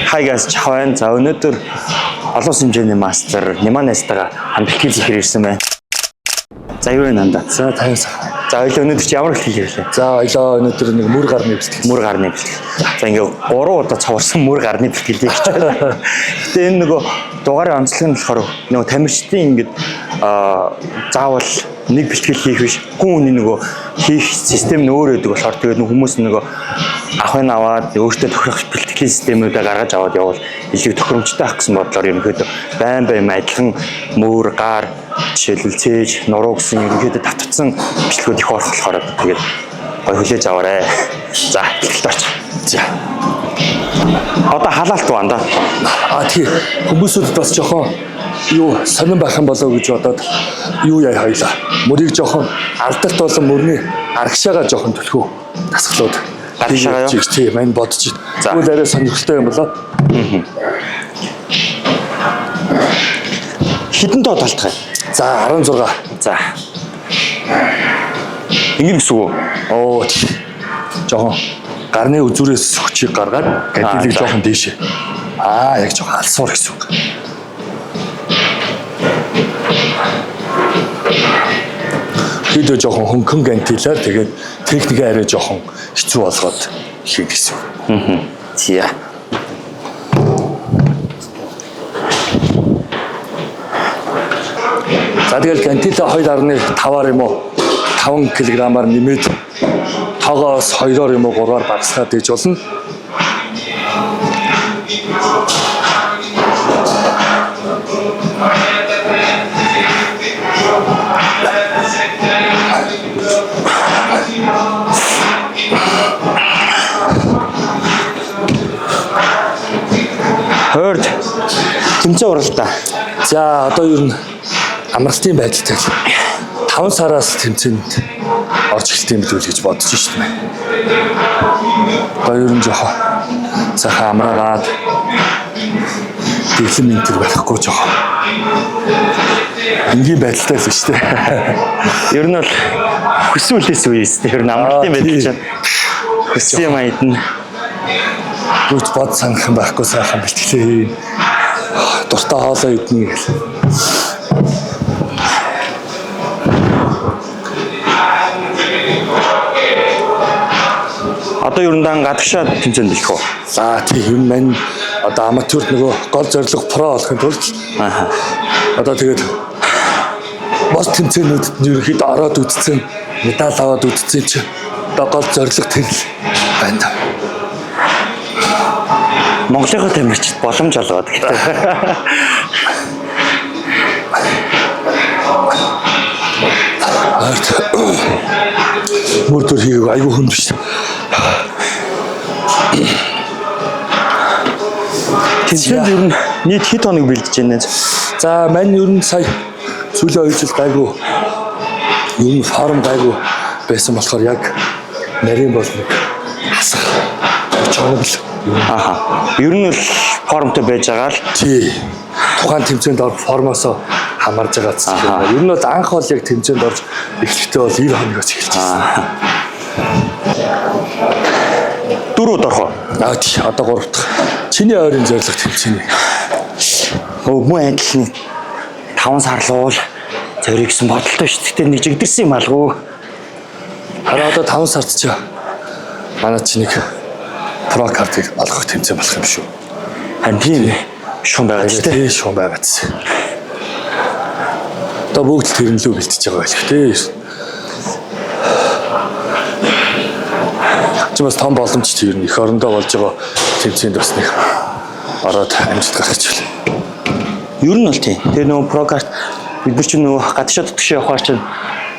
Hi guys, чаван. За өнөөдөр олон хэмжээний мастер Ниманестайгаа хамт бэлтгэл хийхээр ирсэн байна. За юу вэ нанда? За тайвсан. За хоёул өнөөдөр чи ямар бэлтгэл хийрлээ? За хоёлоо өнөөдөр нэг мөр гарны бэлтгэл. Мөр гарны бэлтгэл. За ингээ 3 удаа цаварсан мөр гарны бэлтгэл хийж байгаа. Гэтэ энэ нөгөө дугаарыг онцлог нь болохоор нөгөө тамирчдын ингээд заавал нэг бэлтгэл хийх биш. Хүн хүний нөгөө хийх систем нь өөр өдөг болохоор тэгээд хүмүүс нөгөө ахын аваад өөртөө тохирох бэлтгэлийн системүүдээ гаргаж аваад явал илүү тохиромжтой ах гэсэн бодлоор ерөнхийдөө байн адилхан мөр гар жишээлбэл цээж нуруу гэсэн ерөнхийдөө татвцсан бичлэгүүд их орох болохоор тэгээд гой хүлээж аваарэ. За бэлтгэлд орч. За. Одоо халаалт байна да. Тий хүмүүсүүд бас жоохон юу сонирн байх юм болоо гэж бодоод юу яа хоёлаа. Мөрийг жоохон алдарт болон мөрний арагшаага жоохон төлхөө тасгалууд. Арагшаага юу? Тий мань бодож байна. Тэгвэл арай сонирхолтой юм болоо. Хитэн тоо талтах. За 16. За. Ингэм гэсэн үү? Оо жоохон гарны үзүүрээс хүчийг гаргаад гэдгийг жоохон дээшээ. Яг жоохон алсуур гэсэн үг. Хэд жоохон хөнгөн гантилаар тэгээд техникээ арай жоохон хэцүү болгоод хийх гэсэн үг. Тиа. За тэгэл гантила 2.5-аар юм уу 5 кг-аар нэмээд тоогоос 2-оор юм уу 3-аар багасгаад ээж болно. Хойд тэмцээн уралдаа. За одоо ер нь амралтын байдалтай 5 сараас тэмцээнд орж эхэлт юм билүү гэж бодож шүү дээ. Одоо ер нь жоохон сайхан амраад дэглэм энэ төр байхгүй жоохон энгийн байдалтай л шүү дээ. Ер нь бол хүссэн үлээс үеэс дээ. Ер нь амралтын байдал чинь хүссэн юм айдна. Гүт бод санах юм байхгүй сайхан бэлтгэлээ. Дуртай хоолоо идэнэ гэл. Одоо ер нь гадагшаа тэмцээнд бэлэх үү? За тийм юм мань одоо аматүрт нөгөө гол зорилго про болохын тулд одоо тэгээд бос тэмцээнүүдэд ерөөхдөө ороод үтцэн медаль аваад үтцэн чи одоо гол зорилго тэр л байна та. Монголын тамирчид боломж олгоод гэдэг. Мөрдөр хийгээг айгүй хүн биш. Тэмцээнд ер нь нийт хэд хоног бэлдэж байна вэ? За мань ер нь сая сүүлийн 2 жил гайгүй ер нь форм гайгүй байсан болохоор яг нарийн бол нэг хасах чоног л. Ер нь л формтой байж байгаа л. Тий. Тухайн тэмцээнд орох формосоо хамаарж байгаа зүйл. Ер нь бол анх бол яг тэмцээнд орж эхлэхдээ бол 90 хоногоос эхэлж байсан. 4 удаа орох. Тий, одоо 3 дахь. Чиний ойрын зорилго тэмцээнэ. Мөн адилхан 5 сар л зориг гэсэн бодолтой шүү. Тэгтээ нэг жигдэрсэн юм алгүй. Хараа одоо 5 сард ч манай чи нэг про картыг олгох тэмцээн болох юм шүү. Харин тийм шуун байгаа ч тийм шуун байгаа ч. Одоо бүгд тэрнлүү бэлтэж байгаа байх тийм. Чимээс том боломж тийм ер нь их орондоо болж байгаа тэмцээнд бас нэг ороод амжилт гаргаж байна. Ер нь бол тийм. Тэр нөгөө про карт бид нар чинь нөгөө гадаашаа тутагш явахаар чинь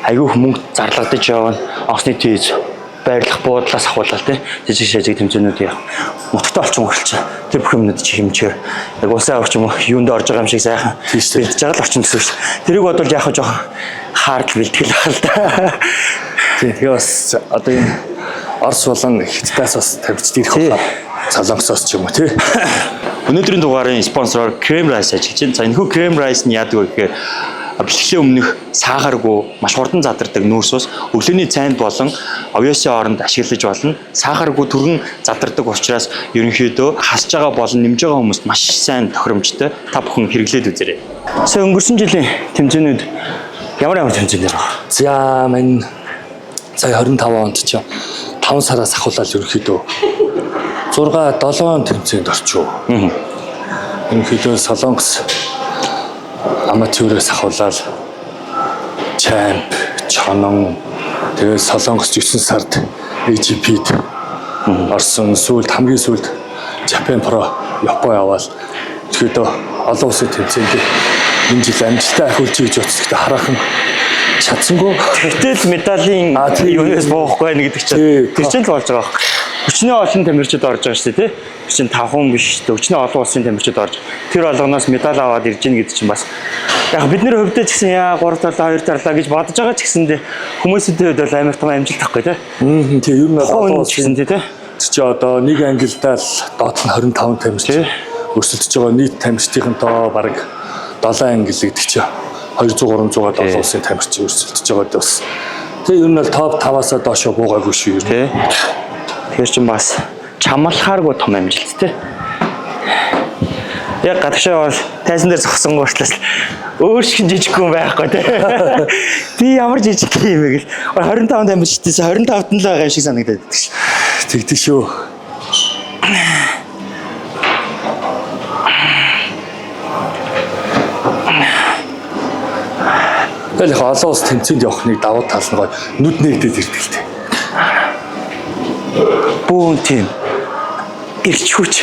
айгүйх мөнгө зарлагдаж явна. Онцны тийж байрлах буудлаас ахуулаад тийм жижиг тэмцээнүүд яах. Нутагтаа олчин уралчаа. Тэр бүх юмнууд чи хэмчээр яг улсаа орч юм уу юунд орж байгаа юм шиг сайхан бэлтэж байгаа л орчин гэсэн шүү. Тэрийг бодвол яг жоохон хаард бэлтгэл байгаа л да. Тийм тэгээ бас одоо энэ Орос болон Хятадаас бас тавьж ирэх байна. Солонгосоос ч юм уу тий. Өнөөдрийн дугаарын спонсор Cream Rice ажиллаж байна. За энэ хүү Cream Rice нь яадаг вэ гэхээр бэлтгэлийн өмнөх сахаргүй маш хурдан задардаг нүүрс ус өглөөний цайнд болон овёсын хооронд ашиглаж болно. Сахаргүй түргэн задардаг учраас ерөнхийдөө хасж байгаа болон нэмж байгаа хүмүүст маш сайн тохиромжтой. Та бүхэн хэрэглээд үзээрэй. Сая өнгөрсөн жилийн тэмцээнүүд ямар тэмцээнээр байна? За мань сая 25 онд ч 5 сараас ахуулаад ерөнхийдөө 6-7 тэмцээнд орчив. Ерөнхийдөө Солонгос аматюрээс ахуулаад чамп, чонон тэгээд Солонгос 9 сард AGP-д орсон. Сүүлд хамгийн сүүлд Japan Pro Япон яваал. Ерөнхийдөө олон улсын тэмцээнд энэ жил амжилттай ахиулж гэж бодсохдоо хараахан чадсангүй. Гэтэл медалийн юунаас боохгүй байна гэдэг чинь тэр чинь л болж байгаа байхгүй. Өчнөө олон тамирчид орж байгаа шүү дээ, тий? Тэр чинь 5 биш шүү дээ. Өчнөө олон улсын тамирчид орж тэр болгоноос медаль аваад ирж гин гэдэг чинь бас яг бидний хувьдээ ч гэсэн яа 3 талаа 2 талаа гэж бодож байгаа ч гэсэндээ хүмүүсийн хувьд бол амар том амжилт тахгүй тий? Тий, ер нь олон улс гэсэн тий? Тэр чи одоо нэг ангилдаа л доод нь 25 тамирч өрсөлдөж байгаа нийт тамирчдынхаа баг 7 ангил гэдэг чи 200-300-аад олон улсын тамирч өрсөлдөж байгаад бас. Тэгээ ер нь бол топ 5-аас доошо буугаагүй шүү ер нь. Тэгэхээр ч бас чамлахааргүй том амжилт тий. Яг гадагшаа бол тайзан дээр зогсон гоочлаас өөр шиг жижиг хүн байхгүй тий. Би ямар жижиг юм бэ гэл 25 тамирчдээс 25-д нь л байгаа шиг санагдаад байдаг ш. Тэгдэж шүү. Тэгэл их олон улс тэмцээнд явахныг давуу тал нь гоё нүд нэгдээд ирдэг л дээ. Бүүн тийм гэрчүүч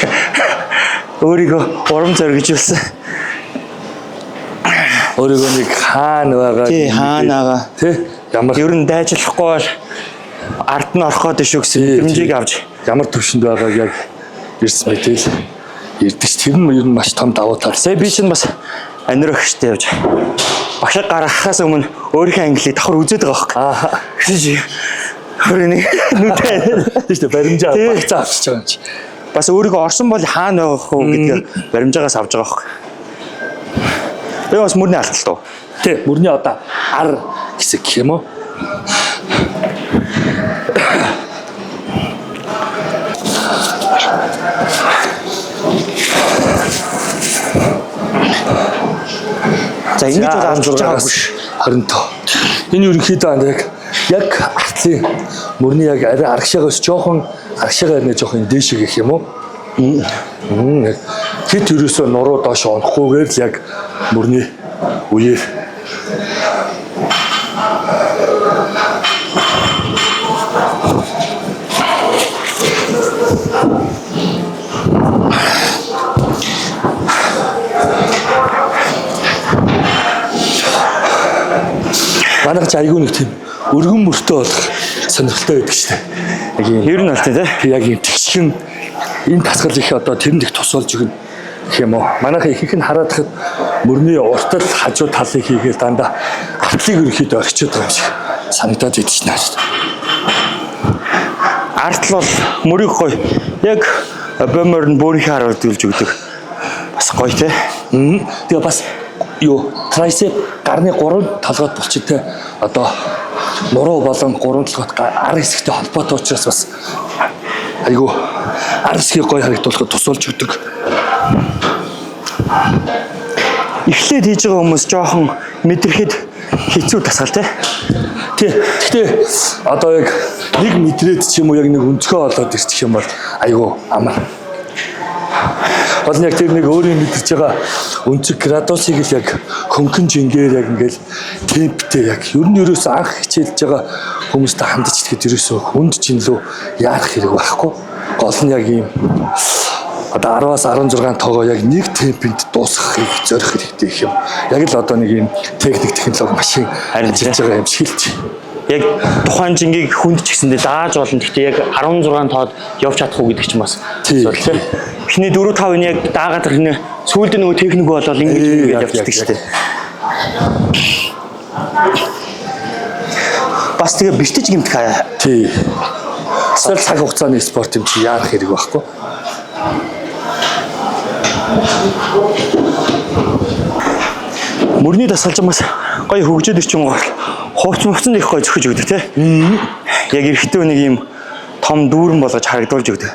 өөрийгөө урам зоригжуулсан. Өөрийгөө нэг хаана байгаа. Тий, хаана байгаа. Тий. Ямар ер нь дайжлахгүй бол ард нь ороход шүү гэсэн мэдрэмжийг авч ямар төвшөнд байгааг яг ирс мэтэл ирдэж тэр нь ер нь маш том давуу тал. Сая би чинь бас анирохштэй явж багшаа гаргахаас өмнө өөрийнхөө ангилыг давхар үзээд байгаа байхгүй. Гэж хөрөний нүдээ тийш дээ баримжаа багцаа авчиж байгаа юм чи. Бас өөрийгөө орсон бол хаана байх вэ гэдгээр баримжаагаас авч байгаа байхгүй. Би бас мөрний алтал туу. Тий, мөрний одоо ар хэсэг гэх юм уу? За ингэж бол авч байгаагүй ш. 25. Энэ ерөнхийдөө яг артлын мөрний яг арай аргашаагаас жоохон аргашаагаар нэ жоохон дээшээ гэх юм уу? Яг хит ерөөсөө нуруу доош онохгүйгээр л яг мөрний үеэр манайх айгүй нэг тийм өргөн мөртөө болох сонирхолтой байдаг шүү дээ. Яг юм. Ер нь бол тий. Яг юм тэгшин энэ тасгал их одоо тэрэнд их тусалж өгнө гэх юм уу. Манайх ихэнх нь хараад хад мөрний уртал хажуу талыг хийгээл дандаа артлыг ерөөхдөө орчиод байгаа юм шиг санагдаад идэв чинь наа. Артл бол мөрийг гоё яг бомор нь бөөрийнхээ харуулж өгдөг. Бас гоё тий. Тэгээ бас юу трайцеп гарны 3 толгойд булчинтай одоо нуруу болон 3 толгойд ар хэсэгтэй холбоотой учраас бас айгу ар хэсгийг гоё харагдуулахад тусалж өгдөг. Эхлээд хийж байгаа хүмүүс жоохон мэдрэхэд хэцүү тасгал тий. Гэхдээ одоо яг 1 мэдрээд ч юм уу яг нэг өнцгөө олоод ирчих юм бол айгу амар. Бол яг тэр нэг өөрийн мэдэрч байгаа өнцөг градусыг л яг хөнгөн жингээр яг ингээл темптэй яг ер нь ерөөсөө анх хичээлж байгаа хүмүүстэй хандаж ирэхэд ерөөсөө хүнд жинлүү яарах хэрэг байхгүй. Гол нь яг ийм одоо 10-аас 16 тоогоо яг нэг темпэнд дуусгахыг зорих хэрэгтэй гэх юм. Яг л одоо нэг ийм техник технологи машин ажиллаж байгаа юм шиг л чи. Яг тухайн жингийг хүнд ч гэсэндээ дааж болно. Гэхдээ яг 16 тоод явж чадах уу гэдэг чинь бас асуудал тийм. Эхний 4-5 нь яг даагаад ирнэ. Сүүлд нөгөө техник болол ингэж явчихдаг шүү дээ. Бас тэгээ бэлтэж гэмтэх. Тий. Эсвэл цаг хугацааны спорт юм чи яарах хэрэг байхгүй. мөрний дасгалжмаас гоё хөгжөөд ирчин гоо хувцсан их гоё зөхөж өгдөг тий. Яг эрэгтэй нэг юм том дүүрэн болгож харагдуулж өгдөг.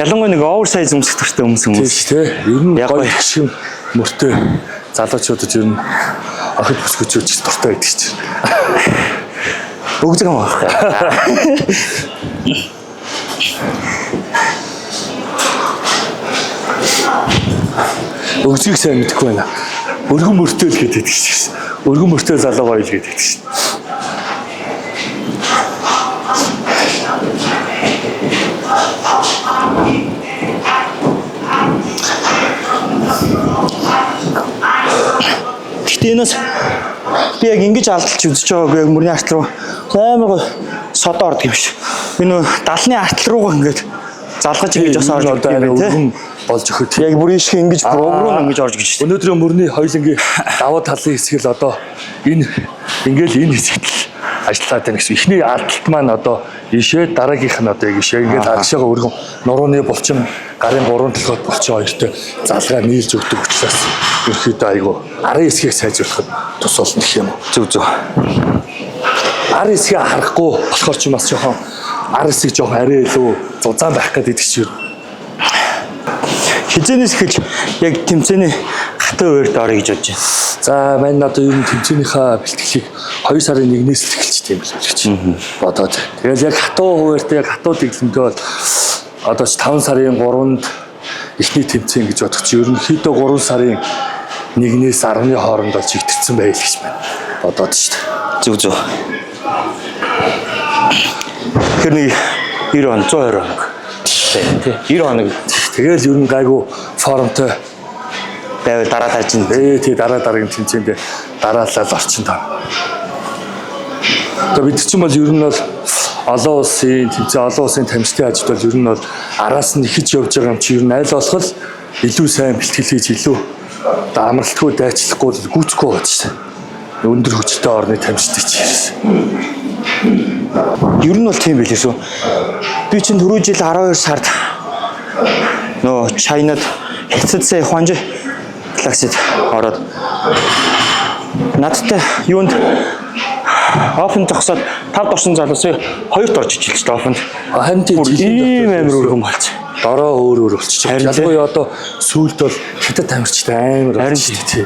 Ялангуяа нэг оверсайз өмсөх төртэй хүмүүс. Тийм тий. Ер нь гоё шиг мөртөө залуучуудад ер нь охид бүсгүүчүүд ч дуртай байдаг чинь. Бүгд юм аа. Өгзгийг сайн мэдэхгүй байна. Өргөн мөртөө л гэдэг чинь. Өргөн мөртөө залуу гоё л гэдэг чинь. Гэтэ энэс би яг ингэж алдалж үзэж байгаагүй яг мөрний артал руу амар гоё содоо ордог юм шиг. Би нөө далны артал руугаа ингэж залгаж ингэж бас орж одоо ирдэг өргөн болж өгөх. Яг бүрийн шиг ингэж руу ингэж орж гэж шүү. Өнөөдрийн мөрний хоёулангийн даваа талын хэсгэл одоо энэ ингээл энэ хэсэгт ажиллаад байна гэсэн. Эхний алдалт маань одоо ишээ дараагийнх нь одоо яг ишээ ингээд агшаага өргөн нурууны булчин гарын гурван толгойд булчин хоёртой залгаа нийлж өгдөг учраас ерөөхдөө айгу арын хэсгийг сайжруулахад тус болно гэх юм уу. Зүг зүг. Арын хэсгээ харахгүй болохоор ч бас жоохон арын хэсэг жоохон арай илүү зузаан байх гэдэг чинь хизэнээс эхэлж яг тэмцээний хатан өөрт орё гэж бодож байна. за мань одоо ер нь тэмцээнийхээ бэлтгэлийг 2 сарын 1-ээс л эхэлж тийм л гэж бодоод. Тэгэл яг хатуу хуваартай яг хатуу дэглэмдээ бол одоо ч 5 сарын 3-нд эхний тэмцээн гэж бодох чи ерөнхийдөө 3 сарын 1-ээс 10-ны хооронд бол чигтэрсэн байл гэж байна. Бодоод шүү дээ. Зүг зүг. Тэр нэг 90 он 120 хоног. Тий. 90 хоног. Тэгэл ер нь гайгүй формтой байвал дараа тажин. тий дараагийн тэмцээнд дараалал орчин таа. Одоо бид чинь бол ер нь бол олон улсын тэмцээн олон улсын тамирчдын ажил бол ер нь бол араас нь ихэж явж байгаа юм чи ер нь аль болох илүү сайн бэлтгэл хийж илүү одоо амралтгүй дайчлахгүй гүцэхгүй байна шүү дээ. Өндөр хүчтэй орны тамирчдыг чи ирсэн. Ер нь бол тийм билээ шүү. Би чинь түрүү жил 12 сард нөө Чайнад хэцэцээ хонж классид ороод надтай юунд офен зогсоод 5 дорсон залуусыг 2-т орж ичилж та офенд. Харин тийм ийм амар өргөн болж. Дороо өөр болчихчих. Ялангуяа одоо сүүлд бол хятад тамирчтай амар Харин болчихчих тий.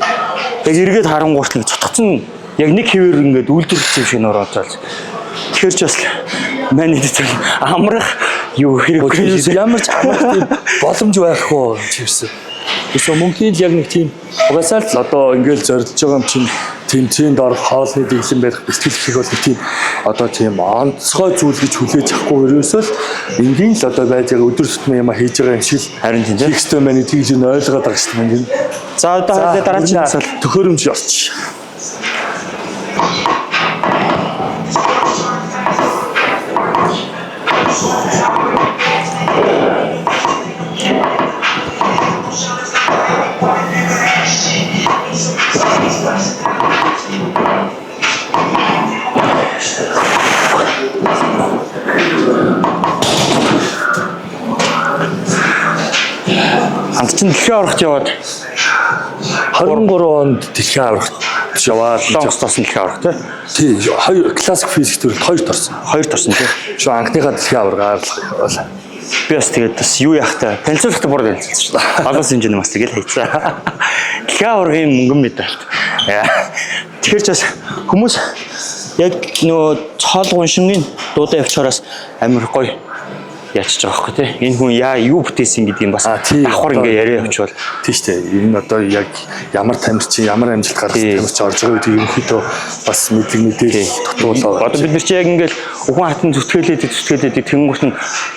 Яг эргээд харангуут нэг цотгоцсон яг нэг хэвээр ингээд үйлдвэрлэх юм шиг нөрөөж байна. Тэгэхээр ч бас манай дэцэг амрах юу хэрэггүй ямар ч амрах тийм боломж байхгүй чивсэн. Гэсэн мөнхийн яг нэг тийм угаасаа л одоо ингээд зорилж байгаа юм чинь тэмцээнд орох хоолны дэглэм барих бэлтгэл хийх бол нэг тийм одоо тийм онцгой зүйл гэж хүлээж авахгүй ерөөсөө л энгийн л одоо байж байгаа өдөр тутмын юм хийж байгаа юм шиг харин тийм тийм. Текстөө маань тгийж нь ойлгоод байгаа шүү дээ. За одоо дараагийн асуулт төхөөрөмж орч. Анд чинь дэлхийн аврагт яваад 23 онд дэлхийн аврагт яваад Лонгстоос дэлхийн аврагт тий хоёр классик физик төрөлд 2-т орсон. 2-т орсон тий. Шо анхныхаа дэлхийн авраг аарлах. Би бас тэгээд бас юу яхтай танилцуулахтай бүр танилцсан шүү дээ. Олон хэмжээний бас тэгэл хийцээ. Дэлхийн аврагын мөнгөн медальт. Тэгэхээр ч бас хүмүүс яг нөө цоол гуншингийн дуудаа явчаараас амар гоё ячиж байгаа байхгүй тий. Энэ хүн юу бүтээсэн гэдгийг бас давхар ингээ яриа явуучвал тийш дээ. Энэ одоо яг ямар тамирчин ямар амжилт гаргасан тамирч орж байгаа гэдгийг ерөнхийдөө бас мэдээлэл дутуулаа. Одоо бид нар чи яг ингээл ухаан хатан зүтгэлээд тэнгуут нь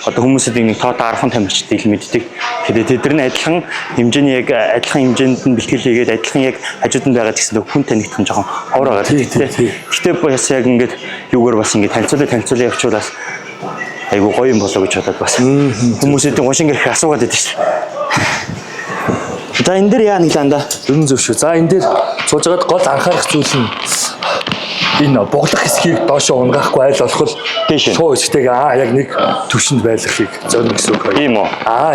одоо хүмүүсэд нэг тоо 10 тамирчдыг л мэддэг. Тэгээд тэд нар адилхан хэмжээний яг адилхан хэмжээнд нь бэлтгэл хийгээд адилхан яг хажууданд байгаа гэсэн хүн танигдах нь жоохон ховор байгаа тий. Гэхдээ бас яг ингээд юугаар бас ингээд танилцуулаа явуучвал айгу гоё юм болоо гэж бодоод бас хүмүүсийн гоншин гэх асуугаад байдаг шүү дээ. За энэ дээр яа нэг ланда. Ерөн зөв шүү. За энэ дээр сууж байгаад гол анхаарах зүйл нь энэ буглах хэсгийг доошоо унгаахгүй айл болох Тийш. шуу хэсгтэйгээ яг нэг төвшөнд байлгахыг зорно гэсэн үг байна. Ийм үү?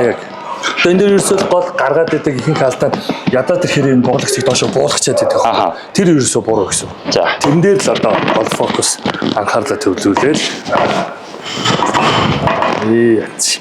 Яг. Тэгээд энэ дээр ерөөсөө гол гаргаад байдаг ихэнх алдаа ядаад ирэхээр энэ буглах хэсгийг доошоо буулгачаад байдаг. Тэр ерөөсөө буруу гэсэн. За. Тэрэн дээр л одоо гол фокус анхаарлаа төвлөрүүлээл. Яач.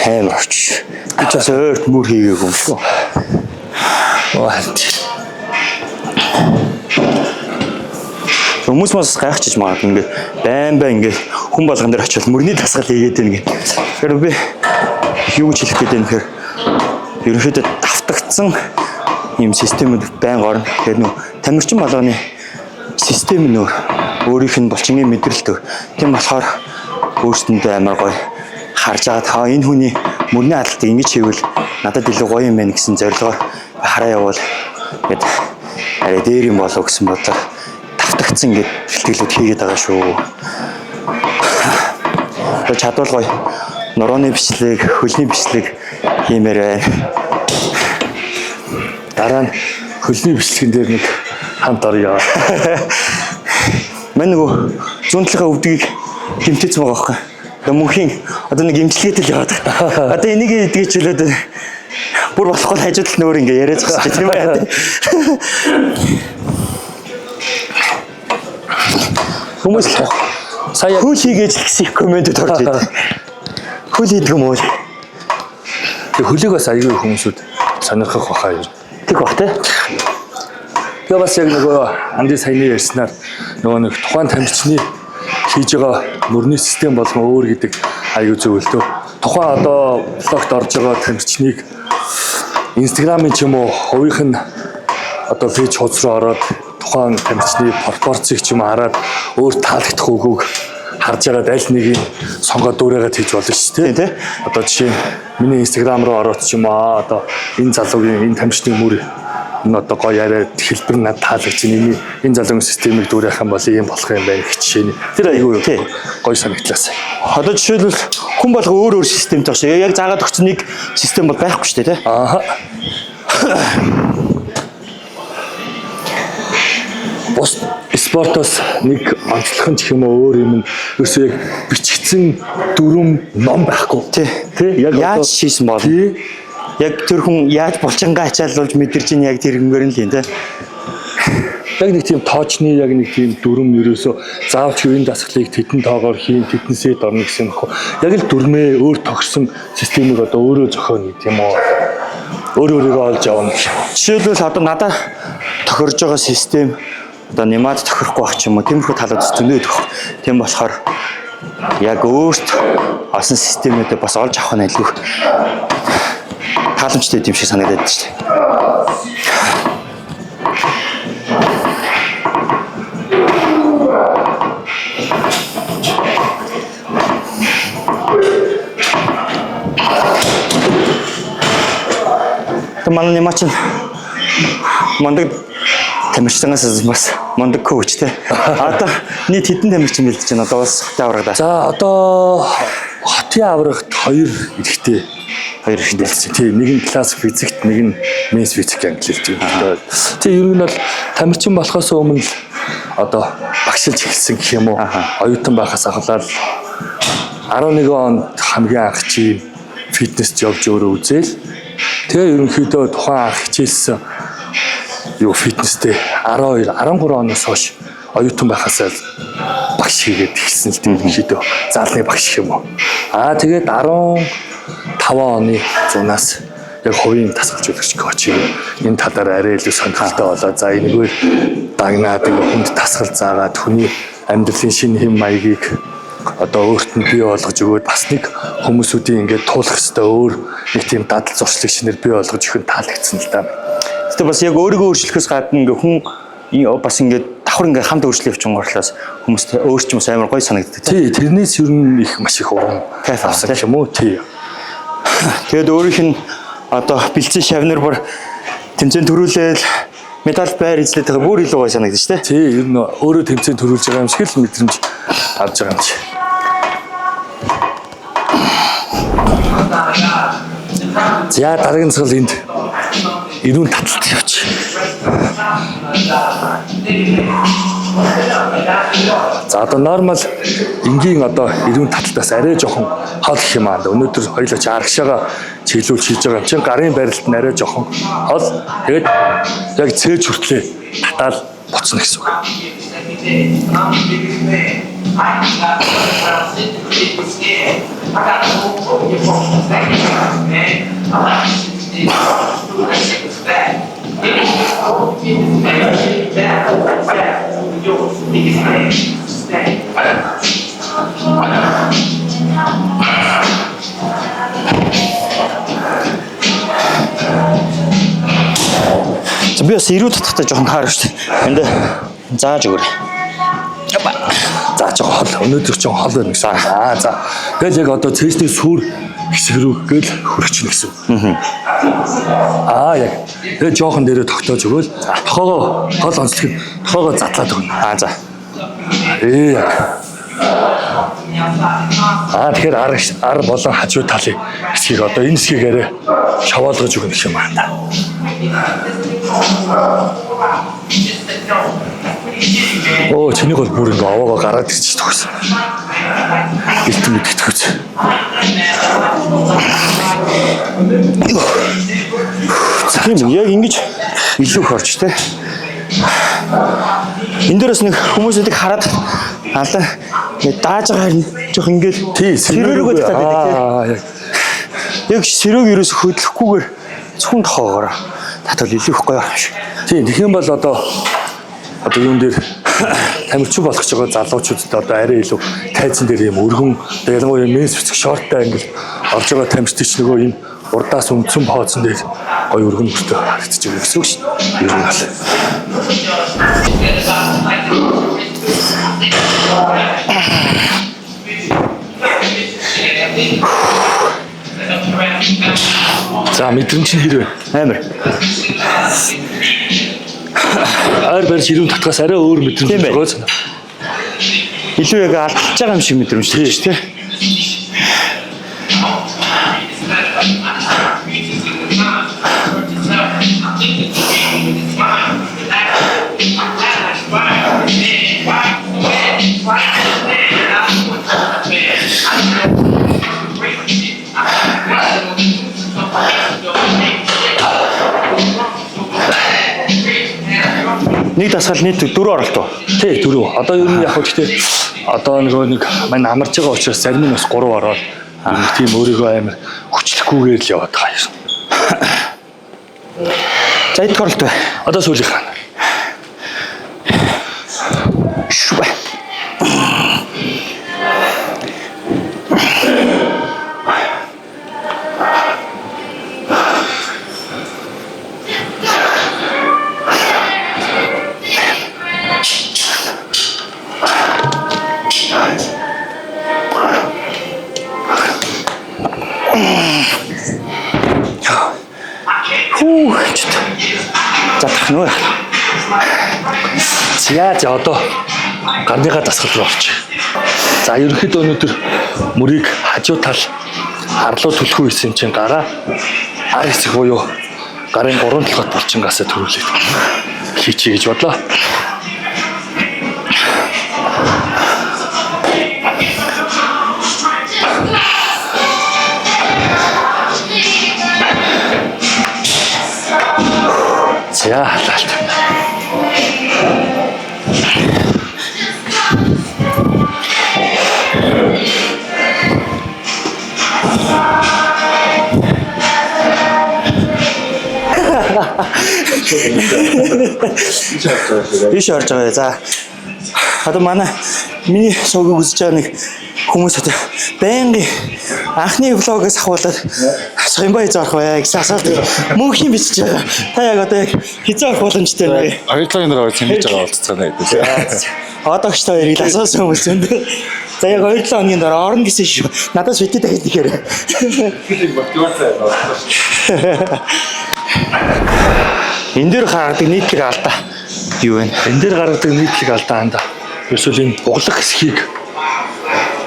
Хэмэрч. Би ч бас өөрт мөр хийгээгүй юм шүү. Хүмүүс бас гайхчихж магадгүй ингээд байн ингээд хүн болгон дээр очивол мөрний дасгал хийгээд байна гэх. Тэгэхээр би юу гэж хэлэх гээд байна гэхээр ерөнхийдөө давтагдсан ийм системүүд байн орно. Тэгэхээр нөө тамирчин болгоны систем нь өөрийнх нь булчингийн мэдрэлт. Тийм болохоор өөрсдөндөө амар гоё харж байгаа. Энэ хүний мөрний адалтыг ингэж хийвэл надад илүү гоё юм байна гэсэн зорилгоор хараа явуул гэд арай дээр юм болов гэсэн бодлоо давтагдсан ингээд бэлтгэлүүд хийгээд байгаа шүү. Тэр чадвал гоё нурууны бичлэг, хөлний бичлэг хиймээр байна. Дараа нь хөлний бичлэгэн дээр нэг хамт орё. Мань нөгөө зүүн талынхаа өвдгийг гимтэйсэн байгаа байхгүй. Тэгээ мөнхийн одоо нэг имчилгээтэй л яваад байгаа. Одоо энийг эдгэж чөлөөд бүр болохгүй хажууд талд нөр ингээ яриад байгаа юм тийм байна. Хүмүүс сая хөл хийгээж л гэсэн комментэд орж идэв. Хөл хийдэг юм уу? Тэг хөлийг бас аягүй хүмүүсүүд сонирхох баха юу. Тэг бах тий. Тэгээ бас яг нөгөө Анди саяны ярьснаар нөгөө нэг тухайн тамирчны хийж байгаа мөрний систем болгон өөр гэдэг аюу зөв л дөө. Тухайн одоо блогт орж байгаа тамирчныг Instagram-ын ч юм уу хувийнх нь одоо пэйж хуудас руу ороод тухайн тамирчны пропорцийг ч юм хараад өөр таалагдах үгүйг харж байгаа аль нэгийг сонгоод дүүрээгээд хийж болно шүү дээ. Одоо жишээ нь миний Instagram руу ороод ч юм аа одоо энэ залуугийн энэ тамирчны мөр энэ одоо гоё яриад хэлбэр надад таалагдж байна. Энэ залуугийн системийг дүүрэх юм бол ийм болох юм байна гэх жишээ нь. Тэр аюу гоё санагдлаас. Одоо жишээлбэл хүн болго өөр системтэй багш. Яг заагаад өгсөн нэг систем бол байхгүй шүү дээ тий. Бус спортоос нэг онцлог нь ч юм уу өөр юм ерөөсөө яг бичигдсэн дүрм ном байхгүй. Тий. Яг яаж шийсэн бол яг тэр хүн яаж булчингаа ачаалуулж мэдэрч ин яг тэр хөнгөр нь л юм те. Яг нэг тийм тоочны яг нэг тийм дүрм ерөөсөө заавч энэ дасгалыг тедэн тоогоор хийн тедэнсээ дорно гэсэн юм хөө. Яг л дүрмээ өөр тогсон системийг одоо өөрөө зохионо гэдэг юм уу. Өөрөөгөө олж авна. Жишээлбэл одоо надад тохирж байгаа систем одоо нэмээд тохирохгүй байх юм уу. Тиймэрхүү талууд зөндөө идэх. Тийм болохоор яг өөрт олсон системүүдээ бас олж авах нь илүү халамжтай юм шиг санагдаад байна шүү дээ. Манай нэмач мондөг тамирчнаас бас мондөг коуч те. Одоо нийт хэдэн тамирчин бэлдэж байна одоо бас хотын аврагда. За одоо хотын аврагт 2 эрэхтэй бэлдсэн. Тийм нэг нь класс физикт, нэг нь менс физик англилж байна. Тийм ер нь бол тамирчин болохоос өмнө одоо багшилж эхэлсэн гэх юм уу. Оюутан байхаас ахлаад 11 онд хамгийн анх чи фитнес явж өөрөө үзээл. Тэгээ ерөнхийдөө тухайн анх хичээлсэн юу фитнестэй 12, 13 оноос хойш оюутан байхаас багш хийгээд эхэлсэн л тийм ерөнхийдөө заалны багш юм уу. Тэгээд 15 оны зунаас яг хувийн дасгалжуулагч коуч энэ талаар арай илүү сонирхолтой болоо. За энэгээр дагнаад хүнд дасгал заагаад хүний амьдралын шинэ хэм маягийг одоо өөрт нь бий болгож өгөөд бас нэг хүмүүсүүдийн ингээд туулах хэвээр өөр нэг тийм дадал зуршлыг шинээр бий болгож өгөх нь таалагдсан л да. Тэгвэл бас яг өөрийгөө өөрчлөхөөс гадна ингээ хүн бас ингээд давхар ингээ хамт өөрчлөх юм горлоос хүмүүст өөрчмөс амар гоё санагддаг. Тий, тэрнээс ер нь их маш их урам кайф авсан юм уу? Тий. Тэгэд өөрийнх нь одоо бэлцэн шавнар бүр тэмцээн төрүүлээл медаль байр эзлээд байгаа бүр илүү гоё санагдаж шүү дээ. Тий, ер нь өөрөө тэмцээн төрүүлж байгаа юм шиг л мэдрэмж авч байгаа юм чи. За дараагийн цагт энд ирүүн таталт явууч. За одоо нормал энгийн одоо ирүүн таталтаас арай жоохон хол гэх юм аа. Өнөөдөр хоёулаа чи аргашаага чиглүүлж хийж байгаа юм чинь гарын барилт нь арай жоохон хол. Тэгээд яг цээж хүртлээ татаал боцно гэсэн үг. За би бас ирүү татахтай жоохон таарах шүү дээ. Энд зааж өгөөрэй. За жоохон хол. Өнөөдөр жоохон хол байна гэсэн. За. Тэгэл яг одоо цэсний сүр хэсэг рүү гэл хөрчихнө гэсэн. Яг. Тэгээ жоохон дээрээ тогтоож өгөөл. Тохоогоо гол онцлог тохоогоо задлаад өгнө. За. Тэгэхээр ар болон хажуу талын хэсгийг одоо энэ хэсгийгээрээ шаваалгаж өгнө гэх юм байна. Чиний бол бүр ингээ аваагаа гараад ирчих төгсөн. Бэлтэн мэдтгэвч. Тийм яг ингэж илүү их орч те. Энд дээрээс нэг хүмүүсүүдийг хараад алаа дааж байгаа хэрэг жоох ингээд сэрүүрэг байдаг те. Яг сэрүүг ерөөс хөдлөхгүйгээр зөвхөн тохоогоор татвал илүү их гоё юм шиг. Тийм тэгэх юм бол одоо юун дээр тамирчин болгож байгаа залуучуудад одоо арай илүү тайзан дээр юм өргөн ялангуяа менс бицэг шорттай ингээд орж байгаа тамирчид ч нөгөө энэ урдаас үндсэн пооцсон дээр гоё өргөн мөртөө харагдаж байгаа гэсэн үг шүү дээ. Ер нь бол. За мэдрэмж нь хэрвээ амар. Ар барьж ирүүн татгаас арай өөр мэдрэмж байгаа. Илүү яг алдчихж байгаа юм шиг мэдрэмж шүү дээ. Нэг дасгал нийт 4 оролт уу? Тий, 4. Одоо ер нь яг хөө гэхдээ одоо нэг мань амарч байгаа учраас зарим нь бас 3 ороод тийм өөрийгөө амар хүчлэхгүйгээр л яваад байгаа юм. За хэд оролт вэ? Одоо сүүлийнх нь. Шүбэ. За тахнуу. За одоо гарныгаа дасгал руу орчих. За ерөнхийдөө өнөөдөр мөрийг хажуу тал харлуу түлхүү хийсэн юм чинь гараа ар хэсэг буюу гарын 3 талхад булчингаасаа төрүүлээд хийчихье гэж бодлоо. За халаалт. Иш орж байгаа. За. Одоо миний сувгийг үзэж байгаа нэг хүмүүс одоо байнгын анхны влогоос ахуулаад Соёмбай зорох бай гэсэн асуулт мөнхийн бичиж байгаа. Та яг одоо яг хизээ авах боломжтой байна вэ? Хоёулаа энэ рүү цэмж байгаа болцоонаа гэдэг. Одоо ч та хоёрыг асуусан хүмүүс зөндөө. За яг 2-7 хоногийн дараа орно гэсэн шүү. Надаас битээ дахиж ихээр. Энд дээр гаргадаг нийтлэг алдаа юу вэ? Энэ дээр гаргадаг нийтлэг алдаа анда. Ерөөсөө энэ буглах хэсгийг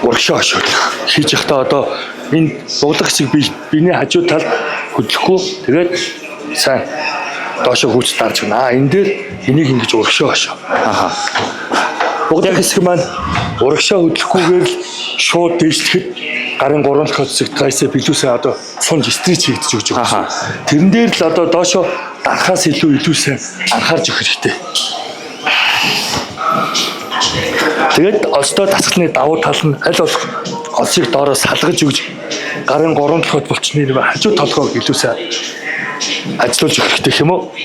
урагшаа хошоод хийж явахдаа одоо энэ буглах хэсэг биений хажуу талд хөдлөхгүй тэгээд сайн доошо хүүц дарж байна. Энэ дээр энийг ингэж урагшаа хошоо. Аха. Буглах хэсэг маань урагшаа хөдлөхгүйгээр л шууд дээшлэхэд гарын 3 дахь хэсэг трайсеп илүүсээ одоо сунж стрич хийгдэж өгч байгаа. Тэрэн дээр л одоо доошо дарахаас илүүсээ анхаарч өгөх хэрэгтэй. Тэгээд олстой дасгалны давуу тал нь аль болох олсыг доороос салгаж өгч гарын 3 дахь булчны нэг хажуу толгойг илүүсээ ажиллуулж өгөх хэрэгтэй юм уу?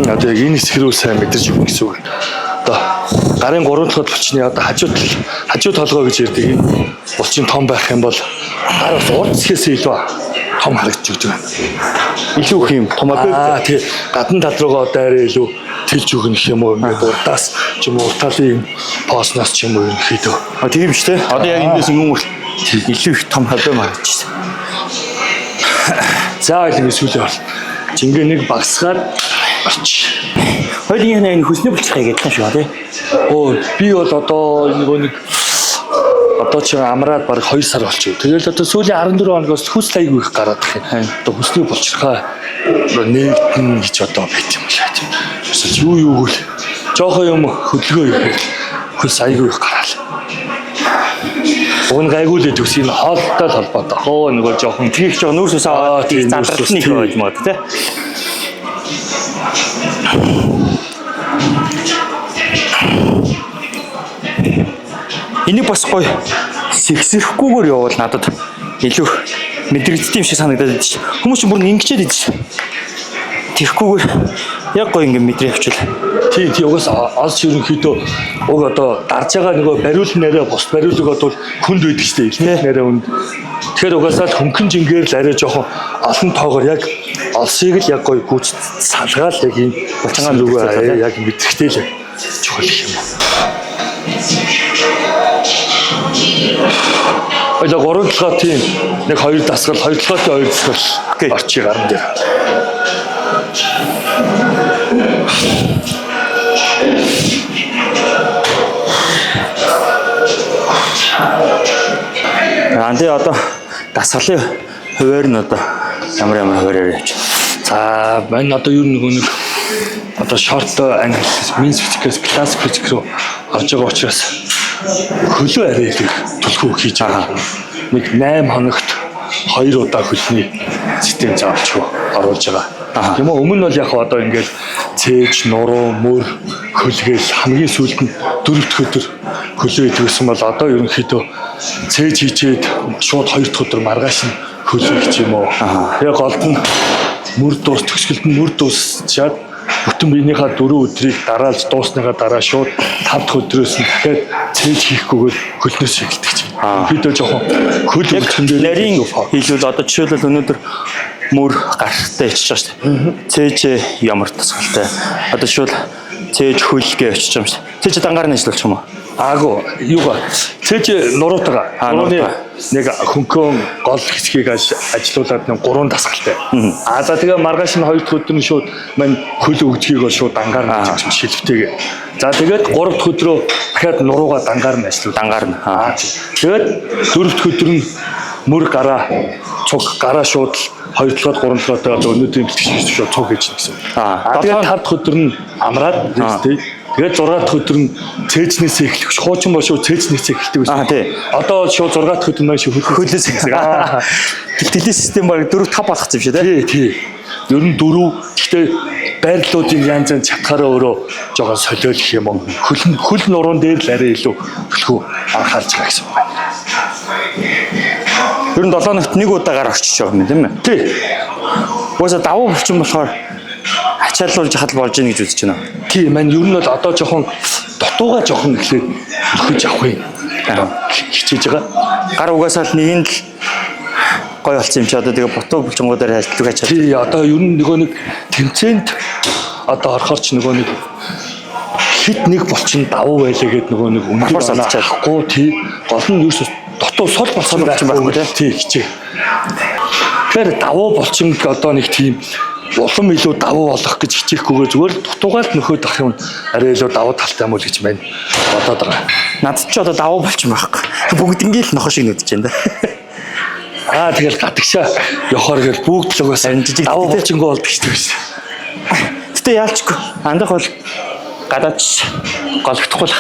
Одоо яг энэ хэсгэрүү сайн мэдэрч өгнө гэсэн үг. Одоо гарын 3 дахь булчны одоо хажуу толгой гэж ярьдаг энэ булчин том байх юм бол гар бас урд хэсгээс илүү том харагдаж өгдөг байна. Илүү их юм том аа. Тий. Гадна тал руугаа одоо арай илүү тэлж өгнө гэх юм уу? Ингээд урдаас ч юм уу урталын поосноос ч юм уу ерөнхийдөө. Тийм шүү дээ. Одоо яг эндээс өмнө илүү их том хавьд марч байна. За ингэ сүүлээ бол жингээ нэг багсгаад орч. Хоёулын энэ хүсний булчирхай гэдэг юм шүү тий. Би бол одоо нэг одоо ч амраад баг 2 сар болчихё. Тэгэл одоо сүүлийн 14 хоногоос хүс лайг их гараад байна. Одоо хүсний булчирхай нэгдэн гэж одоо байт юм лээ тийм. Эсвэл юу гэл жоохон юм хөдөлгөө юм. Хүс айгүй их гараал. Уг гайгуулээд үсгийн хоолтой холбоотой. Хоо нөгөө жоохон тгийх жоохон нүүрсээс аваад задралны их байж магад тий. Энийг бас гоё сэгсэхгүйгээр явуул надад илүү мэдрэгддэг юм шиг санагдаад байна. Хүмүүс ч бүр ингэчээд идэв шүү. Тэрхгүйгээр яг гоё ингэ мэдрээ авчвал. Тий угаас олс ерөнхийдөө уг одоо дарж байгаа нөгөө бариул нэрээ бус бариулыг одоо хүнд байдаг шүү дээ. Нэрээ хүнд. Тэгэхээр угаасаа л хөнгөн жингээр л арай жоохон олон тоогоор яг олсыг л яг гоё гүйц салгаал яг юм булчингаа нөгөө яг мэдрэхтэй л чухал юм. Ойлоо 3 толгой тийм нэг 2 дасгал 2 толгойтой 2 дасгал орчиг гарна дээр. Анди одоо дасгалын хуваар нь одоо ямар хуваараар явж. За мань одоо юу нэг одоо шорт англи минс физикс класс физик руу орж байгаа учраас хөлөө арай их түлхүү хийж байгаа. Нэг 8 хоногт 2 удаа хөлний систем заавч оруулж байгаа. Тийм үү? Өмнө нь бол яг одоо ингээд цээж, нуруу, мөр, хөлгээл хамгийн сүүлд нь 4 дахь өдөр хөлөө идвэсэн бол одоо ерөнхийдөө цээж хийчээд шууд 2 дахь өдөр маргааш нь хөлөө хийх юм уу? Яг голд нь мөр дуус төгсгөлд нь мөр дуусчаад бүтэн биенийхээ 4 өдрийг дараалж дуусныхаа дараа шууд 5 дахь өдрөөс нь дахиад цээж хийхгүйгээр хөлнөөс эхэлдэг чинь. Хэдөө жоохон хөл өвчтөн дээр нарийн хийлвэл одоо жишээлбэл өнөөдөр мөр гартай ичж байгаа шүү дээ. Цээж ямар тасгалтай. Одоо шууд цээж хөл гэж очиж байгаа юм шиг. Цээж дангаар нь ажиллаж юм уу? Аагүй юугаа цээж нуруутага. Нурууны нэг хөнкөн гол хэсгийг ажилуулад нэг 3 дасгалтай. За тэгээ маргааш нь 2 дахь өдөр нь шууд мань хөл өгдгийг бол шууд дангаар нь ажиллаж шилвтэйгээ. За тэгээд 3 дахь өдрөө дахиад нуруугаа дангаар нь ажиллав. Дангаар нь. Тэгээд 4 дахь өдөр нь мөр гараа цуг гараа шууд 2 толгойд 3 толгойтой одоо өнөөдрийн бэлтгэж шууд цуг хийж гисэн. Тэгээд 5 дахь өдөр нь амраад тийм. Тэгээд 6 дахь өдөр нь цээжнээс эхлэх. Хуучин бол шууд цээжнээс эхэлдэг байсан. Тий. Одоо шууд 6 дахь өдөр маань шууд хөлөөс эхэлдэг. Тэлтэлээ систем баг 4 5 болгоц юм шиг тий. Ер нь 4. Гэхдээ байрлалуудын янз янз чатгаараа өөрөө жоохон солиол гэх юм уу. Хөл нуруунд дээр л арай илүү төлхөө анхаарч байгаа гэсэн үг байна. Ер нь 7 ногт 1 удаагаар орчиж байгаа юм тийм ээ. Тий. Уусаа давуу булчин болохоор ачааллуулж хад болж ийн гэж үзэж байна. Тий, маань ер нь бол одоо жоохон дутууга жоохон ихлээр хөлөж авах юм. Хичээж байгаа. Гар угаасаа л нэгэнд л гой болсон юм чи одоо тэгээ бутуу булчингуудаар ажиллах ачаал. Тий, одоо ер нь нөгөө нэг тэмцээнд одоо орохоор ч нөгөө нэг хит нэг болчин давуу байлаа гэд нөгөө нэг Давхар салчаад. ахгүй тий гол нь юу ч дотоо сул болчин байхгүй тий хичээ. Тэгэхээр давуу болчин одоо нэг тийм улам илүү давуу болох гэж хичээхгүйгээр зүгээр дутуугаал нөхөд ах юм арай илүү давуу талтай юм уу гэж байна бодоод байгаа. Надад ч одоо давуу болчих байхгүй. Бүгднгийн л нохо шиг нүдэж байна да. Тэгэл гадагшаа явахаар гэл бүгд л угаас жижиг давуу болчингоо болдог шүү дээ. Гэтэ яалчгүй. Андах бол гадаач голөгдохгүй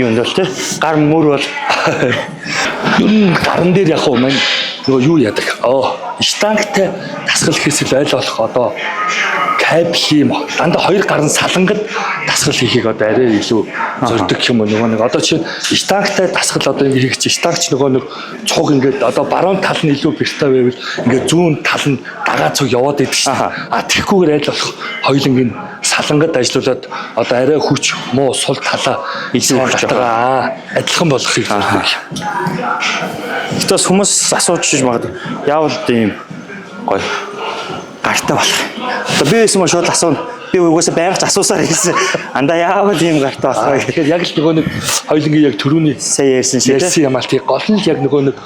юм л тий. Гар мөр бол Ер нь гаран дээр яг уу маань нөгөө юу яадаг. Штангтай дасгал хийхээс л айл болох одоо кабель юм. Дандаа хоёр гарan салангад дасгал хийхийг одоо арай илүү зорддог юм уу нөгөө нэг одоо чинь штангтай дасгал одоо ингэ хийх чинь штангч нөгөө нэг цуг ингээд одоо баруун тал нь илүү бэртэй байвал ингээд зүүн тал нь дагаа цуг яваад идэг шээ. Тэгэхгүйгээр айл болох хоёулангийн салангад ажиллуулад одоо арай хүч муу сул талаа илүү гатгаа адилхан болгохыг зорддог. Гэтэ хүмүүс асууж магадгүй. Яавал тийм гоё гартай болох. Одоо би байсан мөн шууд асууна. Би угаасаа байгач асуусаар хэлсэн. Андаа яавал ийм гартай болох вэ? Тэгэхээр яг л нөгөө нэг хоёулангийн яг төрөүний Сая ярьсан шиг ярьсан юм аа тий гол нь яг нөгөө нэг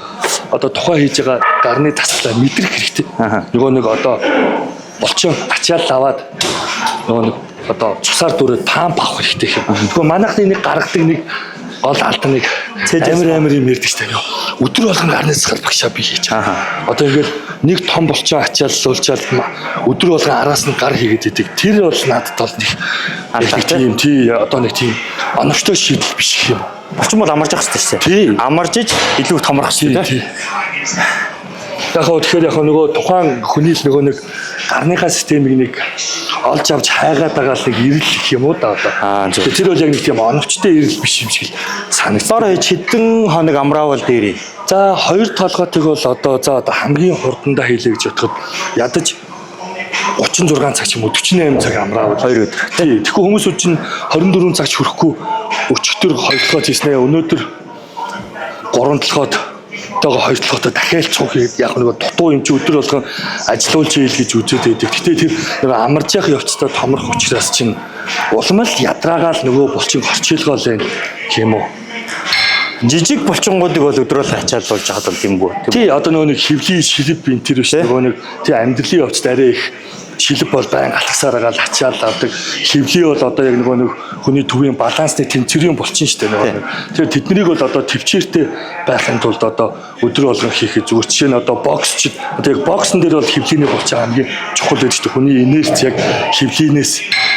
одоо тухайн хийж байгаа гарны тасгалаа мэдрэх хэрэгтэй. Нөгөө нэг одоо болчин ачаал аваад нөгөө нэг одоо цусаар дүүрээд памп авах хэрэгтэй юм. Тэгвэл манайхны нэг гаргадаг нэг гол алдан нэг амар юм ярьдаг шүү дээ. Өдөр болгон гарны засгал багшаа би хийж байгаа. Одоо ингээд нэг том болчин ачаал суулчаал өдөр болгон араас нь гар хийгээд идэг. Тэр бол надад бол нэг тийм тий одоо нэг тийм оновчтой шийдэл биш юм. Болчин бол амарч явах хэрэгтэй шүү Тий. дээ. Амарж иж илүү томрох шүү дээ. Яг хөө тэгэхээр яг нөгөө тухайн хүний л нөгөө нэг гарныхаа системийг нэг олж авч хайгаад байгаа л нэг ирэл гэх юм уу да одоо. Тэр бол яг нэг тийм оновчтой ирэл биш юм шиг л санагдсан. Дор хэдэн хоног амраавал дээрээ. За хоёр толгойтыг бол одоо хамгийн хурдандаа хийлээ гэж бодоход ядаж 36 цаг ч юм уу 48 цаг амраавал 2 өдөр. Тий. Тэгэхгүй хүмүүсүүд чинь 24 цаг ч хүрэхгүй өчигдөр 2 толгойд хийснэ. Өнөөдөр 3 толгойд тэгээ хоёр толгойтой дахиад цуг хийгээд яг нэг дутуу юм чи өдөр болгон ажилуулж ийл гэж үзээд байдаг. Гэтэ тэр нэг амарч явах явцдаа томрох учраас чинь улам л ядраагаал нөгөө булчинг хорчилгоо л юм юм уу. Жижиг булчингуудыг бол өдрөөл ачаал болж байгаа бол юм бүү. Тий одоо нөгөө нэг хөвлийн шилб энэ тэр биш нөгөө нэг тий амьдралын явцд арай их шилб бол байн алгасаар агаал ачаал авдаг. Хөвлийн бол одоо яг нөгөө нэг хүний төвийн балансны тэнцвэрийн булчин шүү дээ нөгөө нэг. Тэгэхээр тэднийг бол одоо төвчээртэй байхын тулд одоо өдөр болгон хийхэд зүгээр. Жишээ нь одоо боксч одоо яг боксын дээр бол хөвлийний булчин хамгийн чухал байдаг шүү дээ. Хүний инерц яг хөвлийнээс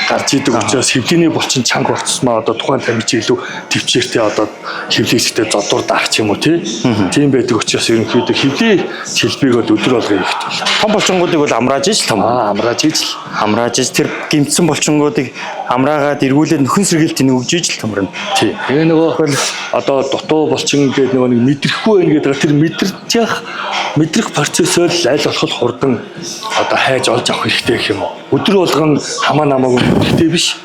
гарч идэг учраас хөвлийний булчин чанга болцсмаа одоо тухайн тамирч илүү төвчээртэй одоо хөвлийстэй зодуур даах ч юм уу тийм байдаг учраас ерөнхийдөө хөвлийн шилбийг бол өдөр болгон хийх тул. Том булчингуудыг бол амрааж иж том. Амрааж иж тэр гимтсэн булчингуудыг амраагаад эргүүлээд нөхөн сэргээлтийг өгж иж л томрно. Тий. Тэгээ нөгөө одоо дутуу булчин гэдэг нөгөө нэг мэдрэхгүй байх гэдэг тэр мэдрэх процессыг аль болох хурдан одоо хайж олж авах хэрэгтэй гэх юм уу. Өдөр болгон хамаа намаагүй хэрэгтэй биш.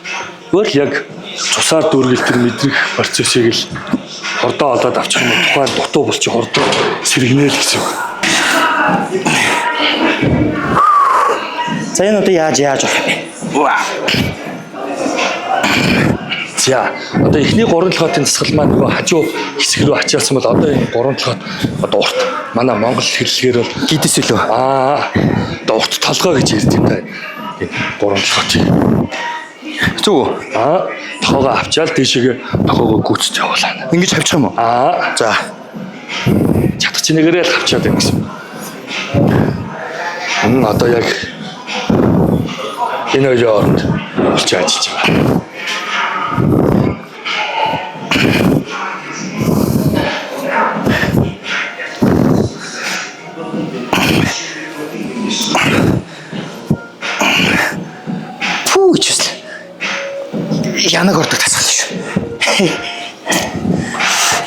Өөр яг цусаар дүүргэл тэр мэдрэх процессыг л хурдан олоод авчих юм тухайн дутуу булчин хурдан сэргэнэл гэсэн үг. За энэ одоо яаж авах юм бэ? За одоо эхний 3 толгойн засгал маань нөгөө хажуу хэсэг рүү ачаалсан бол одоо энэ 3 толгойд одоо урт манай монгол хэллэгээр бол Гидэс үлээ. Одоо урт толгой гэж ярьд юм да. Энэ 3 толгойч. Зүг. Тоогоо авчаал дээшээгээ тоогоо гүйцэж явуулаа. Ингэж авчих юм уу? За. Чадах чи нэгээрээ л авчаад байна гэсэн. Одоо яг энэ хоёрт болж ажиллаж байгаа. Янаг ордог тасгал шүү.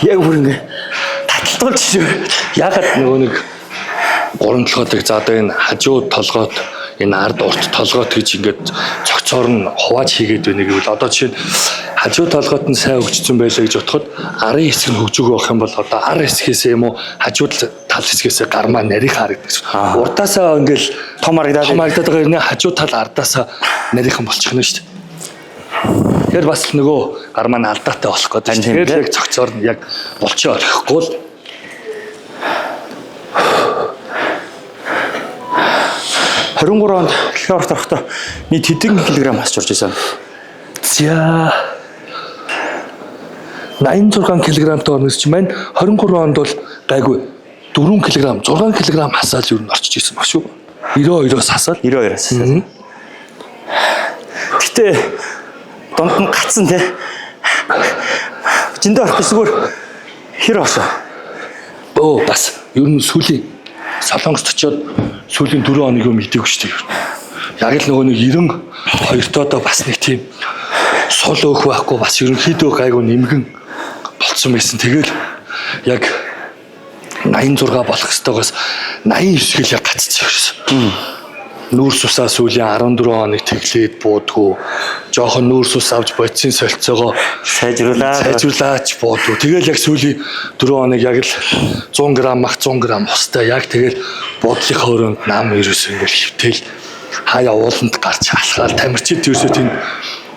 Яг бүр ингэ таталтуулж шүү. Ягаад нөгөө нэг 3 толгойд за одоо энэ хажуу толгойд энэ ард урт толгойд гэж ингээд цогцоор нь хувааж хийгээд байна гэвэл одоо жишээ нь хажуу толгойд нь сайн хөгжсөн байлаа гэж бодоход арын хэсэг нь хөгжөөгөө авах юм бол одоо ар хэсгээс юм уу хажуу тал хэсгээс гармаа нарийнх харагддаг гэсэн. Урдаасаа ингээд том харагдаад байгаа юм хажуу тал ардаасаа нарийнхан болчих нь шүү дээ. Тэгэхээр бас нөгөө гар маань алдаатай болох гэдэг. Тэгэхээр яг цогцоор нь яг болчоо орхихгүй л 23 онд Лорд орохдоо нийт хэдэн килограмм хасч орж исэн? За 86 кг-тай орноос чи маань 23 онд бол гайгүй 4 кг 6 кг хасаал юу н орчиж исэн баг шүү. 92-оос хасаал. 92-оос. Гэтэ донд нь гацсан те. Жиндээ орох зүгээр хэр орсон. Оо бас ер нь сүүлийн Солонгост очиод сүүлийн 4 хоног юм мэдээгүй шүү дээ. Яг л нөгөө нэг 92-тоо бас нэг тийм сул өөх байхгүй бас ерөнхийдөө гайгүй нэмгэн болцсон байсан. Тэгэл яг 86 болох ёстойгоос 89 хэл яг гацчихсан гэсэн. Нүүрс усаа сүүлийн 14 хоног тэглээд буудгүй. Жохон нүүрс ус авч бодисын солилцоогоо сайжруулаач буудгүй. Тэгэл яг сүүлийн 4 хоног яг л 100 г мах 100 г устай яг тэгэл буудлынхаа өрөөнд нам ерөөс ингээл хөвтэл хаяа ууланд гарч алхаал тамирчид ерөөсөө тийм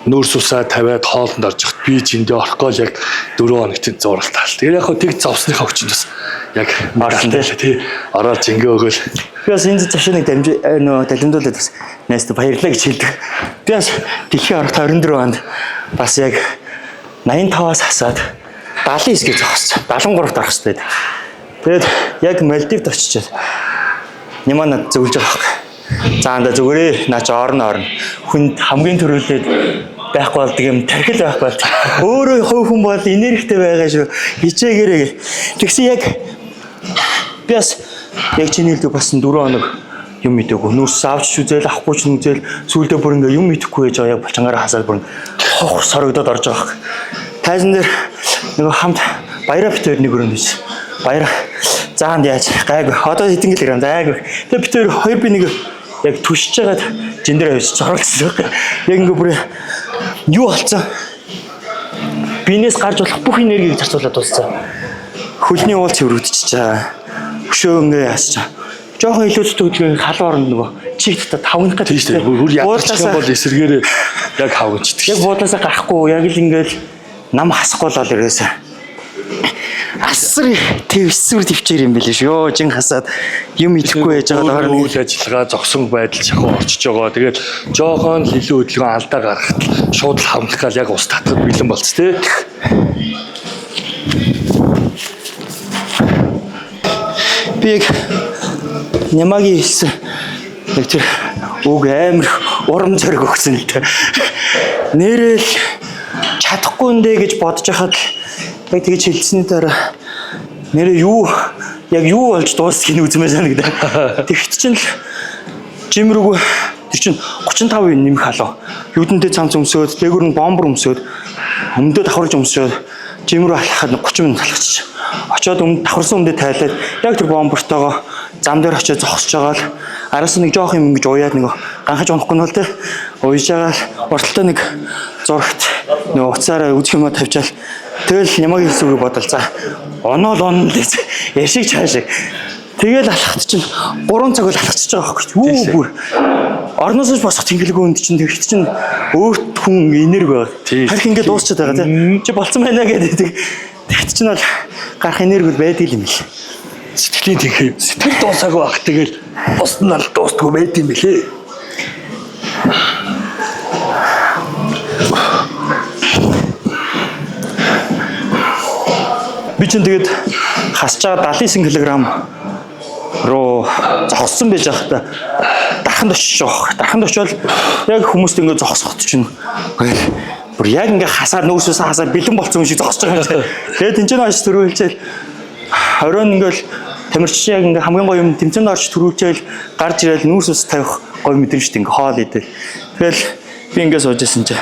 нүүрс усаа тавиад хоолнд орж хат би зиндээ орохгүй л яг 4 хоногт зуралт таал. Тэгээ яг хөө тэг зовсныхаа хүчинд бас яг орсон тий ороод зингээ өгөөл. Би бас энэ цаашаа нэг нөө далимдуулаад бас найстаа баярлаа гэж хэлдэг. Би бас дэлхийн орогт 24 онд бас яг 85-аас хасаад 79 гэж зогссон. 73-т орох хэрэгтэй. Тэгээд яг Малдивд очичоод Няманад зөвлөж байгаа хэрэг. Заанда зүгээрээ наач орно. Хүнд хамгийн төрүүлээд байхгүй болдог юм тархил байхгүй болдог. Өөрөө хувь хүн бол энергитэй байгаа шүү. Хичээгээрээ. Тэгсэн яг би бас яг чиний хэлдэг бас 4 хоног юм мэдээгүй. Нүүрс авч үзэл авахгүй ч үзэл сүүлдээ бүр ингээ юм мэдэхгүй байж байгаа яг болчангаараа хасаад бүр хох сорогдоод орж байгаа хэрэг. Тайзан дээр нөгөө хамт баяраа битээр нэг өрөөнд биш. Баяраа заанд яаж гайгүй. Одоо хэдэн килограмм зайгүй. Тэгээ битээр хоёр би нэг яг түшиж байгаад жин дээр авч зоролцсон. Яг ингээ бүр юу болцсон. Бинээс гарч болох бүх энергийг зарцуулаад дууссан. Хөлний уул цэврэгдчихэж. Хөшөө ингээ яасчаа. Жохон илүү зүтгэл халуун оронд нөгөө чигт 5 гэх тийм шүү дээ. Бүр ядчих юм бол эсэргээрээ яг хавгчдаг. Яг буудлаасаа гарахгүй яг л ингээл нам хасахгүй л ерөөсөө. Асар твэсвэр төвчээр юм билээ шүү. Жин хасаад юм идэхгүй байж байгаа доор үйл ажиллагаа зогсон байдал шахуу орчиж байгаа. Тэгээд жохон л илүү хөдөлгөөн алдаа гаргахад шууд л хамлах гал яг ус татгад бэлэн болц тээ. Би Нямагийн хэлсэн нэг тэр үг амар урам зориг өгсөн л дээ. Нэрэл чадахгүй нэ гэж бодож хахад яг тэгж хэлсэний дараа нэрээ яг юу болж дуусхийг үзмээр санагдаа. Тэгт чинь л жим рүүгээ тэр чинь 35% нэмэх халуу. Юудэнтэй цамц өмсөөд, дээгүүр нь бомбер өмсөөд, өмдөө давхарж өмсөөд жим рүү алхахад 30 минут алхачих. Очоод давхарсан өмдөө тайлаад яг тэр бомбертойгоо зам дээр очиж зогсож байгаа л араас нэг жоох юм ингэж уяад нэг ганхаж унахгүй нь бол тэ уйж байгаа л урталтай нэг зурагт нэг уцаараа үзэх юм тавьчаал тэгэл Нямагийн хэлсүүгээ бодол за оноол он л яшиг чаашиг тэгэл алхахт чинь 3 цаг л алхачихж байгаа байхгүй юу бүр орноос ч босох тэнгэлгүй үнд чинь тэгт чинь өөрт хүн энерги байгаа харин ингээд дуусчихад байгаа тэ чи болцсон байна гэдэг тэгт чинь бол гарах энерги байдаг юм бэл сэтгэлийн тэнхээ сэтгэл дуусаагүй байх тэгэл бус нь дуустгүй байд юм бэлээ. Би чинь тэгээд хасж байгаа 79 кг руу зогссон байж байхдаа дарханд очиж байгаа. Дарханд очивол яг хүмүүст ингэ зогсоход чинь бүр яг ингээ хасаар нөөсөөс хасаар бэлэн болсон юм шиг зогсож байгаа юм. Тэгээд тэнцэн очиж төрүүлчихэл оройн ингээл тамирчин яг ингээ хамгийн гоё юм тэмцээнд орж төрүүлчихэл гарч ирэл нүүрс ус тавих гоё мэдрэмжтэй ингээ хоол идэл. Тэгэл би ингээ сууж байсан чинь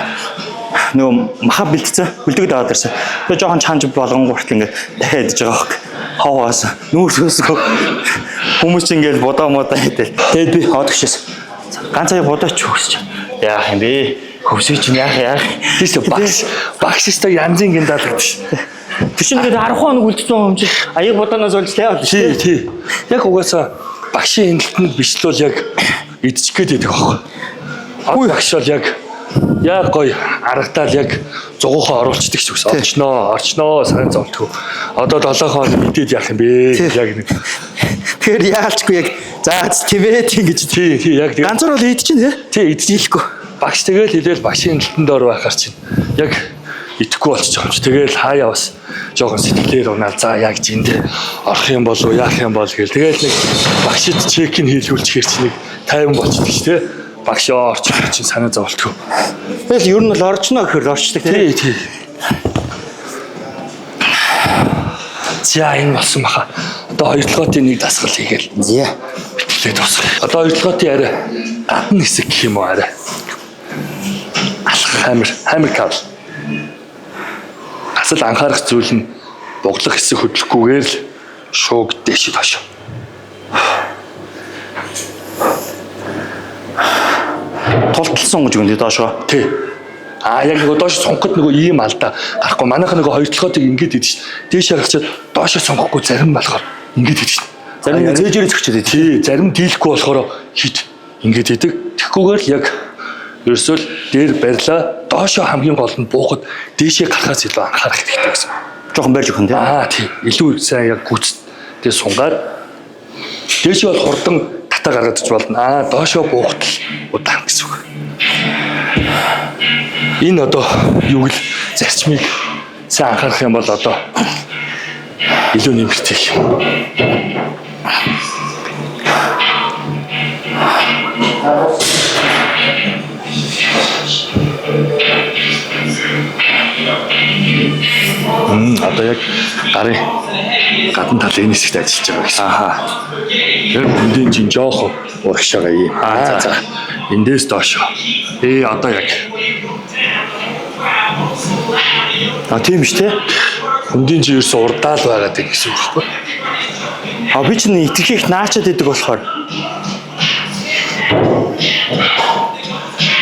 нөгөө маха бэлдсэн бэлдэгд аваад ирсэн. Тэгээ жоохон чанж болгон гурт ингээ дахиад идэж байгаа хөөх. Хаваас нүүрс өсгөө хүмүүс ингээл бодоо модоо хэдэл. Тэгээд би одогшээс ганцаа бодооч хүсэж. Яах юм бэ? Хөвсөй чинь яах. Тийм багштай янзын гиндаад биш. Тэшин тэгээд 10 хоног үлдсэн юм чи аяг бодоноос олж тавиад шүү. Тий. Яг угаасаа багшийн хяналтанд бичлэл яг идчих гээд байдаг аахгүй. Багш бол яг Яг гоё аргадаал яг зугуухаа оруулцдаг ч үгс. Орчноо сайн зовтгоо. Одоо 7 хоног мэдээд яах юм бэ? Яг нэг. Тэгэхээр яалчгүй яг заац тэмээ ингэж Тий яг ганцаар бол идэж чинь тий идчихгүй. Багш тэгэл хэлээл багшийн нэлтэн доор байхаар чинь яг итгэхгүй болчих юм чи. Тэгэл хаяа бас жоохон сэтгэлээр унаал за яг зинд орох юм болов яах юм бол гэл. Тэгэл нэг багшид чекин хийлгүүлчихэр чи нэг 50 болчихдог ш тий. Багш орчих чинь санаа зовлтгүй. Тэгэл ер нь бол орчноо гэхээр орчдаг тий. За энэ болсон баха. Одоо хоёртлогоотын нэг дасгал хийгээл. Зя. Битгэлээ тусах. Одоо хоёртлогоотын арай гадна хэсэг гэх юм уу арай. Хамер кабл. Асал анхаарах зүйл нь буглах хэсэг хөдлөхгүйгээр л шууг дээш хашаа. Тулталсан гэж үндэ доошоо. Тий. Яг нөгөө доош сунгахад нөгөө ийм алдаа гарахгүй. Манайха нөгөө хоёртлогоотыг ингэж идэж шин. Дээш харагчаад доошоо сунгахгүй зарим болохоор ингэж идэж шин. Зарим нь зээжээр зөгчөөд идэв. Тий, зарим дийлэхгүй болохоор хит ингэж идэг. Тэгхгүйгээр л яг ерөөсөө дээр барьлаа. Доошоо хамгийн гол нь буухад дээшээ гарахаас илүү анхаарах хэрэгтэй гэсэн. Жохон барьж өгөн тий. Тий. Илүү сайн яг гүцтэй сунгаад дээшээ бол хурдан татаа гаргаж болно. Доошоо буухад л удаан гэсэн үг. Энэ одоо юу гэл зарчмыг сайн анхаарах юм бол одоо илүү нэмэгдэх юм. Одоо яг гарын гадна талын энэ хэсэгт ажиллаж байгаа гэсэн. Тэр бүндийн чин жоох урагшаага юм. За. Эндээс доош. Одоо яг. Тийм биш тий. Бүндийн чин ерөөсө урдаал байгаад байгаа гэсэн үг байхгүй. Би чинь итгэхийг наачаад идэг болохоор.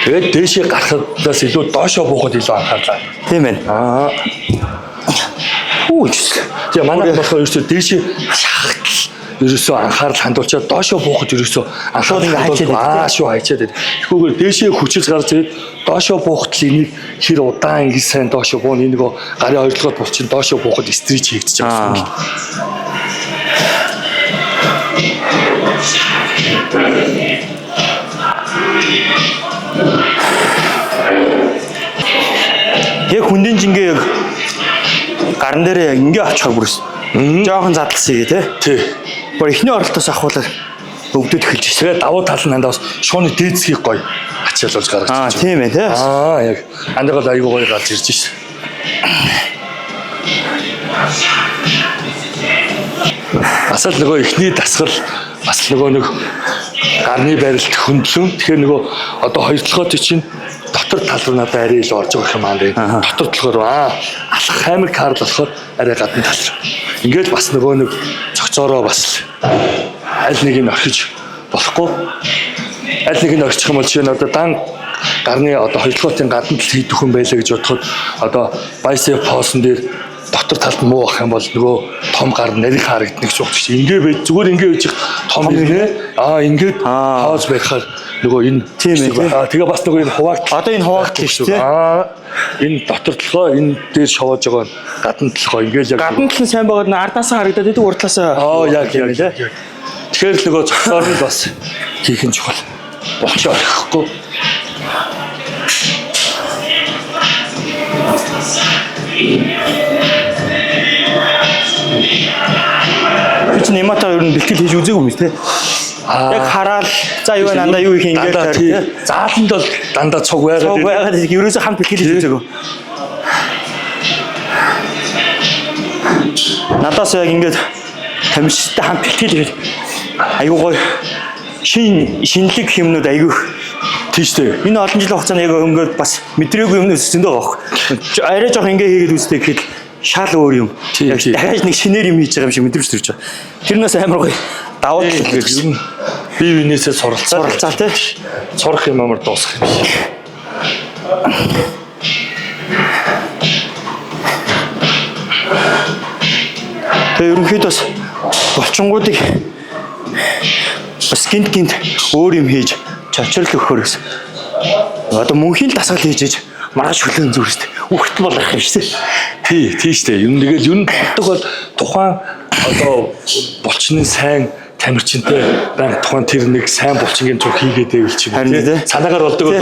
Тэгээд дээшээ гарахаас илүү доошоо буухад илүү анхаарлаа. Тийм байна. Тэгээ манай болохоор ерөөсөө дээшээ шахтал ерөөсөө анхаарал хандуулчаад доошоо буухад ерөөсөө анхаарал хандуулдаг. Шүү хайчаад байдаг. Тэгэхгүйгээр дээшээ хүчил гарч ирээд доошоо буухад л энийг хэр удаан ингэ сайн доошоо буун энэ нөгөө гарын хоёртлогод булчин доошоо буухад стрич хийгдэж байгаа юм. Яг хүндийн жингээ гарн дээр ингээ очихоор бүрс. Жохон задлсыг тий. Бүр ихний оролтоос ахуулаад өвдөд эхэлж байна. Тэгээ давуу тал нь андаас шууны дээдсгийг гоё ачаалуулж гаргаж байна. Тийм ээ тий. Яг андаа гол аюу гоё гарч ирж шээ. Асал нөгөө ихний дасгал бас нөгөө нэг гарны барилт хөндлөн. Тэгэхээр нөгөө одоо хоёртлогоот чинь дотор тал руу надад арай илүү орж байгаа юм аа. Дотор талгаар алах хамер карл болохоор арай гадна тал руу. Ингээд бас нөгөө нэг цогцоороо бас аль нэг нь орхиж болохгүй. Аль нэг нь орчих юм бол жишээ нь одоо дан гарны одоо хоёртлогоотын гадна тал хийдэх хүн байлаа гэж бодоход одоо байсеп посон дээр дотор талд муу ах юм бол нөгөө том гар нарийн харагдана гэж бодчих. Ингээ байж зүгээр ингээ байж том нэ. Ингээд пауз байхаар нөгөө энэ тийм ээ. Тэгээ бас нөгөө энэ хуваагт. Одоо энэ хуваагт шүү тий. Энэ дотор толгой энэ дээр шовоож байгаа гадна толгой ингээл яг гадна тал нь сайн байгаад н ардаасаа харагдаад идэг уртлаасаа. Яг. Тэгэхээр л нөгөө цогцоор нь бас хийх нь чухал. Болчоо орхихгүй. Чи нэматаа ер нь бэлтгэл хийж үзээгүй юм тий. Яг хараал за юу нандаа юу их ингээд тий. Зааланд бол дандаа цуг байгаад ерөөсөө хамт бэлтгэл хийж үзээгүй. Надаас яг ингээд тамирчтай хамт бэлтгэл хийж аюу гой шинэлэг юмнууд аюу тийштэй. Энэ олон жилийн хугацаанд яг өнгөд бас мэдрээгүй юмнууд зөндөө байгаа байхгүй. Арай жоох ингээ хийгээд үзтээ гэхэд шал өөр юм. Дахиад нэг шинээр юм хийж байгаа юм шиг мэдрэмж төрж байгаа. Тэрнээс амар гоё давуу тал гэж ер нь бие биенээсээ суралцаа тий. Сурах юм амар дуусах юм шиг. Тэгээ ерөнхийдөө бас болчингуудыг бас гинт өөр юм хийж чавчрал өгөхөр гэсэн. Одоо мөнхийн дасгал хийж маргааш хөлөө зүрх штэ. Үхт болох юм штэ. Тийм штэ. Ер нь болдог бол тухайн одоо булчны сайн тамирчинтай баг тухайн тэр нэг сайн булчингийн зураг хийгээд байвал чи санаагаар болдог бол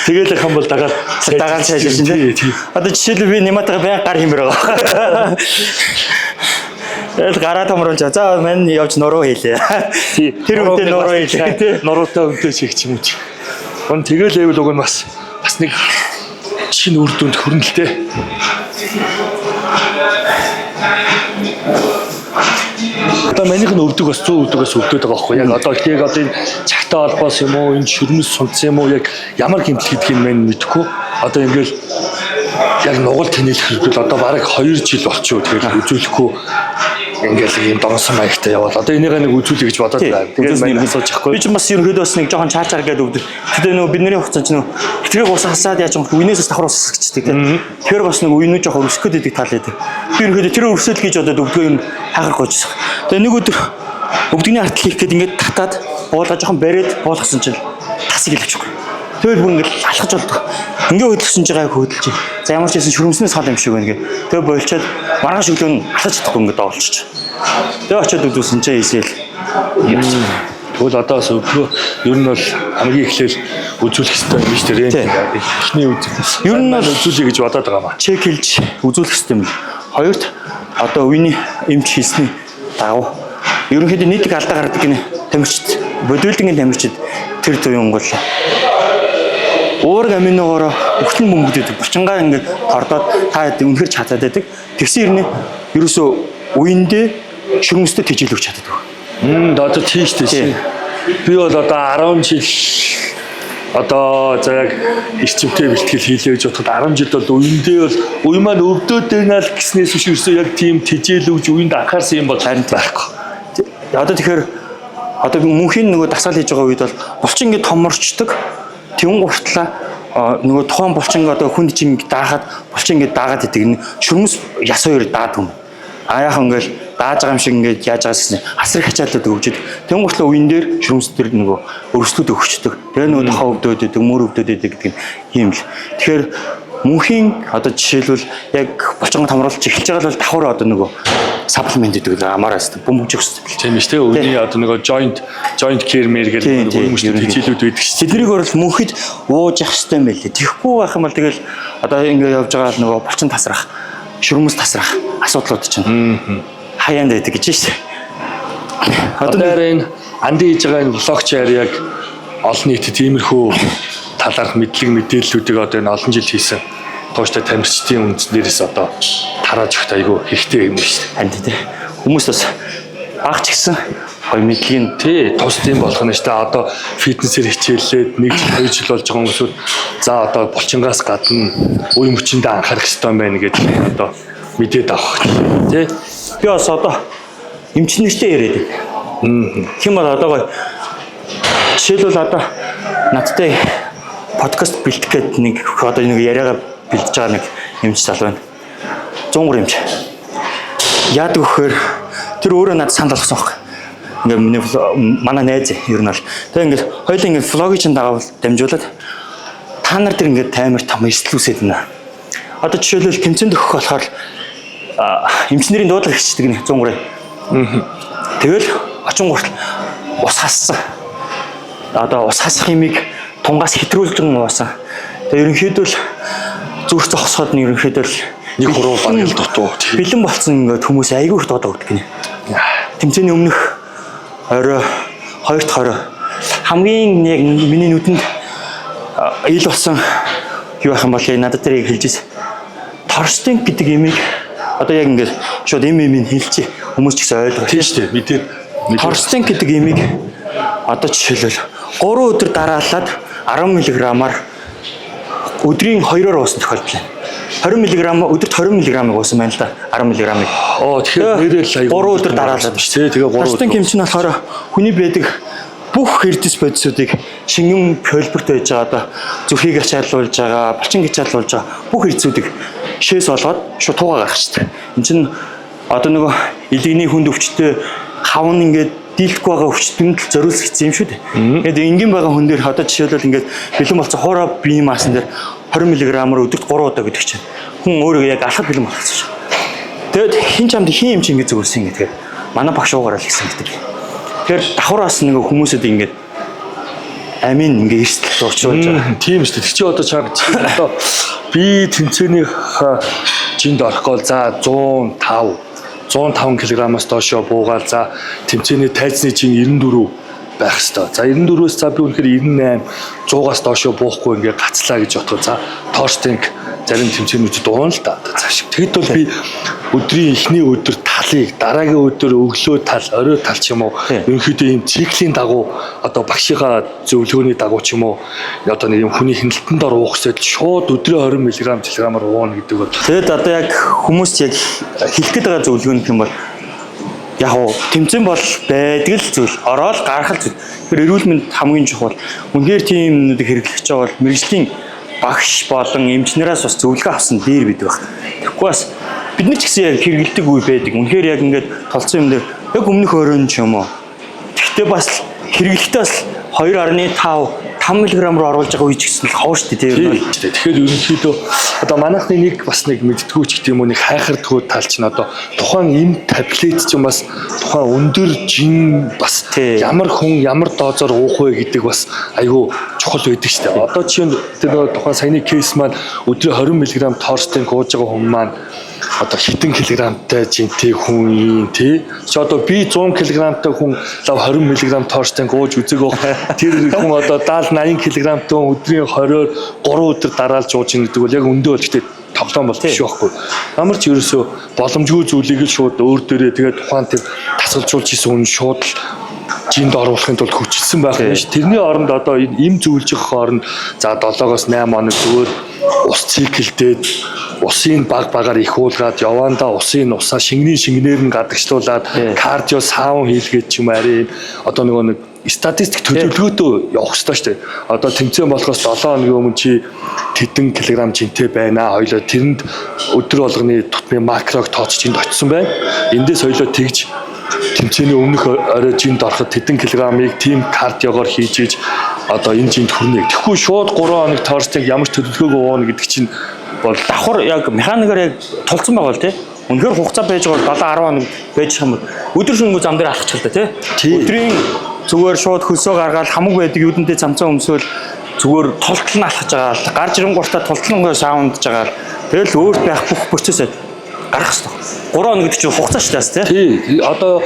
тэгэл их юм бол дагаад цааш шин тий. Одоо жишээлбэл би Ниматага байг гар хэмээр байгаа. Тэгэл гараа томруулж за мань явж нуруу хийлээ. Тэр үедээ нуруу хийлээ. Нуруутай өнтэй чиг ч юм уу. Гон тэгэл байвал уг нь бас нэг шинэ үр дүнд хүрнэ л дээ. Одоо манийх нь өвдөг бас 100 өвдөгөөс өвдөд байгаа байхгүй яг одоо ихийг одоо энэ цагтай холбоос юм уу энэ шүрмэс сунц юм уу яг ямар гэмтэл гэдгийг мань мэдэхгүй одоо ингээл яг нугал тэнэлэх хэрэгэл одоо бараг 2 жил болчихоо тэгээд үзүүлэхгүй ингээл ийм донсон маягтай явал одоо энийг нэг үзүүлэе гэж бодоод байна. Тэгээд мань сууж ахгүй. Би ч бас ерөнхийдөө бас нэг жоохон чаачаар гээд өвдөв. Гэтэ нөгөө бидний хугацаанд ч нөгөө хэтрэг ус хасаад яаж юм үнээс давхар ус гэжтэй тийм. Тэр бас нэг үеийнүү жоохон өрсөх гээд идэг тал байдаг. Би ерөнхийдөө тэр өрсөл гэж одоо өвдгөө юм хаагах гойжсэн. Тэгээ нэг өдөр өвдөгний артл хийх гээд ингээд татаад буулга жоохон бариад буулгасан чинь тасыг илвчихгүй. Тэгэл бүр ингээд алхаж болдог. Ингээ хөдөлсөн ч гайг хөдөлж. За ямар ч байсан шүрмснээс хол юм шиг байна гэ. Тэгээ болчоод маргааш өглөө нь алхаж чадахгүй ингээд доолчиж. Тэгээ очиод өвдсөн чинь ийсэл. Тэгвэл одоо бас өвдгөө ер нь бол хамгийн эхлээл үзүүлэх хэрэгтэй юм шүү дээ. Эхний үзүүлэх. Ер нь бол үзүүлэе гэж бодоод байгаа маа. Чек хийж үзүүлэх хэрэгтэй юм. Хоёрт одоо үений эмч хийсний дагав. Ерөнхийдөө нийтийг алдаа гаргадаг гинэ тамирчид, бодвилдингийн тамирчид тэр туян гол. Уург аминогоороо бүхтэн мөнгөдөд булчингаа ингээд хордоод та үнэхэр чадаад байдаг. Тэгсэн ирнэ ерөөсөө үеиндээ шүрмэстэй тэжээлүүлж чаддаг. Одоо тийш тийш. Би бол одоо 10 жил одоо за яг эрчимтэй бэлтгэл хийлээ гэж бодоход 10 жил бол үеиндээ бол үе маань өвдөөд байна л гэснээс биш ерөөсөө яг тийм тэжээлүүлж үеинд анхаарсан юм бол харин байхгүй. Одоо тэгэхээр одоо мөнхийн нөгөө дасгал хийж байгаа үед бол булчин ингээд томорчдөг. Тэвэн гуртлаа нөгөө тухайн булчин одоо хүнд чинь даахад булчин ингээд даагаад идэг. Шүрмэс яс хоёр даад юм. Яахан ингээл дааж байгаа юм шиг ингээд яаж байгаас асар их хачаалаад өгчөд. Тэвэн гуртлаа үеин дээр шүрмэс төр нөгөө өрсөлдөд өгчдөг. Тэгээ нөгөө тохоо өвдөд идэг, мөр өвдөд идэг гэдэг юм л. Тэгэхээр мөнхийн одоо жишээлбэл яг булчингаа томруулж эхэлж байгаа бол давхар одоо нөгөө supplement гэдэг амаараас бөмбөж өгсөн. Тийм биш үү? Үний одоо нөгөө joint care мэр гэдэг хүмүүстэй хичээлүүд байдаг шүү. Тэднийг бол мөнхөд ууж явах хэрэгтэй юм байлээ. Тэхгүй байх юм бол тэгэл одоо ингэ явж байгаа нөгөө булчин тасрах, шүрмэс тасрах асуудлууд чинь хаяанд байдаг гэж шүү. Одоо энэ анди хийж байгаа энэ блокчаар яг олон нийтэд тиймэрхүү талаарх мэдээллүүдийг одоо энэ олон жил хийсэн тууштай тамирчдын үндснээрээс одоо тарааж өгөх айгүй хэрэгтэй юм шүү дээ. Харин тийм хүмүүс бас баг ч гэсэн гоё мэдлэгийн тус тийм болох нь шүү дээ. Одоо фитнесээр хичээллээд 1 жил 2 жил болж байгаа хүмүүсүүд за одоо булчингаас гадна үе мөчөндөө анхаарах хэрэгтэй юм байна гэдэг одоо мэдээд авах тий. Би бас одоо эмчнэртэй яриад байна. Хэм бол одоо гоё жишээлбэл одоо надтай подкаст бэлтгэх гэдэг нэг одоо нэг яриагаа бэлдэж байгаа нэг эмч зал байна. 100 эмч. Яад өгөхөр тэр өөрөө надад санал болгосон байхгүй. Ингээ манай найз ер нь бол тэг ингээ хоёулаа ингээ влогийг чинь дагаал дамжуулаад та нар тэр ингээ таймер том эслүүсэд байна. Одоо жишээлбэл тэмцээнд өгөх болохоор эмчнэрийн дуудлага хийдэг нэг 100 Тэгэл очин гуртал ус хассан. Одоо ус хасах юмыг тунгаас хэтрүүлж уусан. Тэгээ ерөнхийдөө л зүрх зогсоход нь ерөнхийдөө л нэг хуруу баг л дутуу. Бэлэн болсон ингээд хүмүүс айгүй их дуудаа өгдөг гинэ. Тэмцээний өмнөх орой 2-20 хамгийн яг миний нүдэнд ил болсон юу ах юм бол надад тэрийг хэлжсэн. Торстинг гэдэг имийг одоо яг ингээд шууд им хэлчихье. Хүмүүс ч гэсэн ойлгох. Тийм шүү дээ. Мэдээд торстинг гэдэг имийг одоо жишээлбэл 3 өдөр дараалаад 10 мг-аар өдрийн 2-оор уусан тохиолдол. 20 мг өдөрт 20 мг уусан байна л да. 10 мг. Тэгэхээр нэрэл аяг 3 өдөр дараалаад биш тий. Тэгээ 3 өдөр. Торстинг имч нь болохоор хүний байдаг бүх эрдэс бодисуудыг шингэн пөлбөрт байж байгаа одоо зүрхийг ачаалуулж байгаа, булчин ачаалуулж байгаа бүх эрдэсүүдийг шээс болгоод шууд туугаа гаргах хэрэгтэй. Энд чинь одоо нөгөө илэгний хүнд өвчтөй хавн ингээд дийлдэхгүй байгаа хүчтэнд зориулс гэсэн юм шүү дээ. Тэгээд энгийн байгаа хүн дээр одоо жишээлбэл ингээд бэлэн болсон хоороо биеийн маасан дээр 20 мг-аар өдөрт 3 удаа гэдэг чинь хүн өөрийгөө яг алхах бэлэн болгосон шүү. Тэгээд хин чамд хин юм чи ингээд зөвлөсөн гэдэг. Манай багш уугаараа л гэсэн гэдэг. Тэгэхээр давхраас нэг хүмүүсэд ингээд амин ингээ эрсдэл дуурчулж байгаа. Тийм шүү дээ. Тэг чи одоо чаг одоо би тэмцээний жинд орхол за 105 кг-аас доошоо буугаад за тэмцээний тайзны чин 94 байх хэвээр. За 94-өөс за би үнэхээр 98 100-аас доошоо буухгүй ингээ гацлаа гэж бодоход за Торстинг зарим тэмцээнүүд дуун л да. Цааш. Тэгэд бол би өдрийн эхний өдөр талыг дараагийн өдөр өглөө тал, орой тал ч юм уу ерөнхийдөө ийм циклийн дагуу одоо багшийнхаа зөвлөгөөний дагуу ч юм уу одоо нэг юм хүний хяналтанд ор уухсад шууд өдрийн 20 мг/кг-аар ууна гэдэг бол. Тэгэд одоо яг хүмүүст яг хэлэх гээд байгаа зөвлөгөө нь юм бол яг уу тэмцээн бол байдаг л зүйл. Ороод гарах л зүйл. Тэр эрүүл мэнд хамгийн чухал. Үнэхээр тийм юмнуудыг хэрэглэж байгаа бол мэрэгжлийн багш болон эмчнээс бас зөвлөгөө авсан дээр бид байх. Тэгэхгүй бас бид нар ч гэсэн яг хэрэгэлдэг үе байдаг. Үнэхээр яг ингээд толцсон юм дээр яг өмнөх өрөөнд ч юм уу. Гэхдээ бас хэрэглэхдээ бас 2.5 мг-аар оруулж байгаа үе ч гэсэн хоо штэ тийм. Тэгэхээр ерөнхийдөө одоо манайхны нэг бас нэг мэдтгүү ч гэдэг юм уу нэг хайхардгүй тал чинь одоо тухайн эм таблет чинь бас тухайн өндөр жин бас ямар хүн ямар доозоор уух вэ гэдэг бас айгүй чухал байдаг штэ. Одоо чинь тэр тухайн саяны кейс маань өдрөө 20 мг Торстинг ууж байгаа хүн маань одоо хитэн килограммтай жинтэй хүн юм тий. Чи одоо би 100 кг-тай хүн лав 20 мг Торстинг ууж үзэг баг. Тэр хүн одоо 70 80 кг-тай өдрийн 20-оор 3 өдөр дараалж ууж ийн гэдэг бол яг өндөө бол гэхдээ тоглоом бол биш байхгүй. Ямар ч ерөөсөө боломжгүй зүйлийг л шууд өөр дээрээ тэгээд тухайн тэр тасгалжуулж исэн хүн шууд жинд оруулахын тулд хүчилсэн байх юм ш. Тэрний оронд одоо им зөвлөж өгөх оронд за 7-8 хоног зүгээр ус циклдээд усын багаар их уулгаад явандаа усаа шингэнээр нь гадагшлуулад кардио саун хийлгээд ч юм арай одоо нэг статистик төлөвлөгөөтэй явах хэрэгтэй шүү дээ. Одоо тэмцээн болохоос 7 хоногийн өмнө чи тэдэн килограмм жинтэй байна. Хоёлоо тэрэнд өдөр болгоны тутмын макрог тооцож энд очсон байна. Эндээс хоёлоо тэгж тэмцээний өмнөх орой жинд ороход тэдэн килограммыг тим кардиогоор хийж иж одоо энэ жинд хүрнэ. Тэгэхгүй шууд 3 хоног Торстинг ямар ч төлөвлөгөөгүй ууна гэдэг чинь бол давхар яг механикаар яг тулцсан байгаа л тий. Үнэхээр хугацаа байж байгаа 7 10 хоног байж байгаа юм бол өдөр шөнөгүй зам дээр алхах ч л да тий. Өдрийн зүгээр шууд хөлсөө гаргаад хамаг байдаг юудантэй цамцаа өмсөөл зүгээр толтол нь алхаж байгаа. Гарч ирэнгууртаа толтолнгоо саундж байгаа. Тэгэл өөрт байх бүх процессыг гаргах хэрэгтэй. 3 хоног гэдэг чинь хугацаа шүү дээ тий. Одоо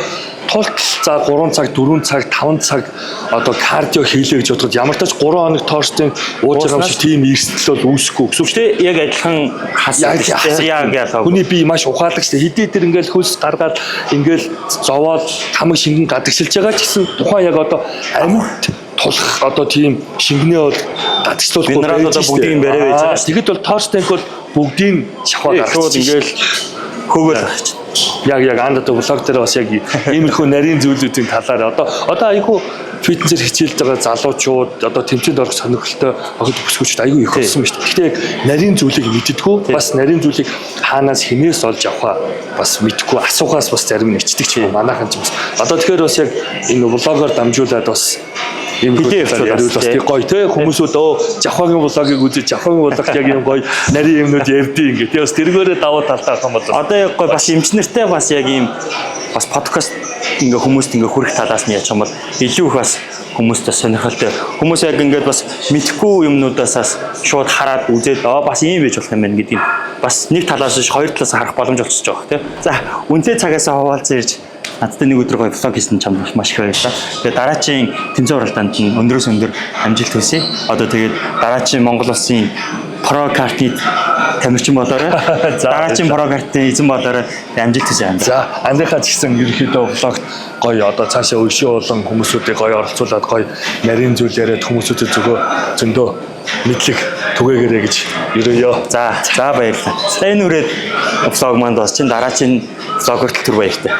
тултал за 3 цаг 4 цаг 5 цаг одоо кардио хийлээ гэж бодоход ямар ч тач 3 хоног Торстинг ууж байгаа юм шиг тийм эрсдэл бол үүсэхгүй гэсэн үг шүү дээ. Яг адилхан хасаа. Хүний бие маш ухаалаг шүү дээ. Хэдий тэр ингээл хөлс гаргаад ингээл зовоод хамаг шингэн гадагшилж байгаа ч гэсэн тухайн яг одоо амьд тулах одоо тийм шингэнээ бол гадагшлуулахгүй байна. Бүгдийг барай байж байгаа. Тэгэхэд бол Торстинг бол бүгдийг шахаа гаргаж ингээл хөөгөл гарч. Яг андад блог дээр бас яг иймэрхүү нарийн зүйлүүдийн талаар одоо айгүй фитнесээр хичээлж байгаа залуучууд одоо тэмцээнд орох сонирхолтой огт бүсгүүчд айгүй их болсон байна шүү дээ. Гэхдээ яг нарийн зүйлийг мэддэггүй бас нарийн зүйлийг хаанаас хинээс олж авахаа бас мэдгүй асуухаас бас зарим нэчдэг ч юм манайхан ч бас одоо тэгэхээр бас яг энэ блогоор дамжуулаад бас ийм хэлээр бас тий гоё тий хүмүүсүүд жавхагийн блогийг үзэж жавхагийн блогт яг ийм гоё нарийн юмнууд ярьдیں۔ Ингээ тий бас тэргээрээ даваа талтай авах юм бол одоо яг гоё бас эмчнэртэй бас яг ийм бас подкаст ингээ хүмүүст ингээ хүрэх талаас нь яачих юм бол илүү их бас хүмүүстээ сонирхолтой хүмүүс яг ингээд бас мэдхгүй юмнуудаас шууд хараад үзээд бас ийм байж болох юм байна гэдэг нь бас нэг талаас биш хоёр талаас харах боломж олцож байгаа тий. За үнэтэй цагаасаа хуваалцсан ирж надтай нэг өдөр гоё блог хийсэн чамд маш их баярлалаа. Тэгээд дараачийн тэмцээн уралдаанд нь өндөрөөс өндөр амжилт хүсье. Одоо тэгээд дараачийн Монгол улсын про картид тамирчин болоорой. Дараачийн про картын эзэн болоорой амжилт хүсье. За андынхаа ч гэсэн ерөнхийдөө блогт гоё одоо цаашаа өшөө болон хүмүүсүүдийг гоё оролцуулаад гоё нарийн зүйл яриад хүмүүсүүдэд зөндөө мэдлэг түгээгээрэй гэж ерөөё. За баярлалаа. Энэ үрээд блог манд бас чинь дараачийн блогер төр баяртай.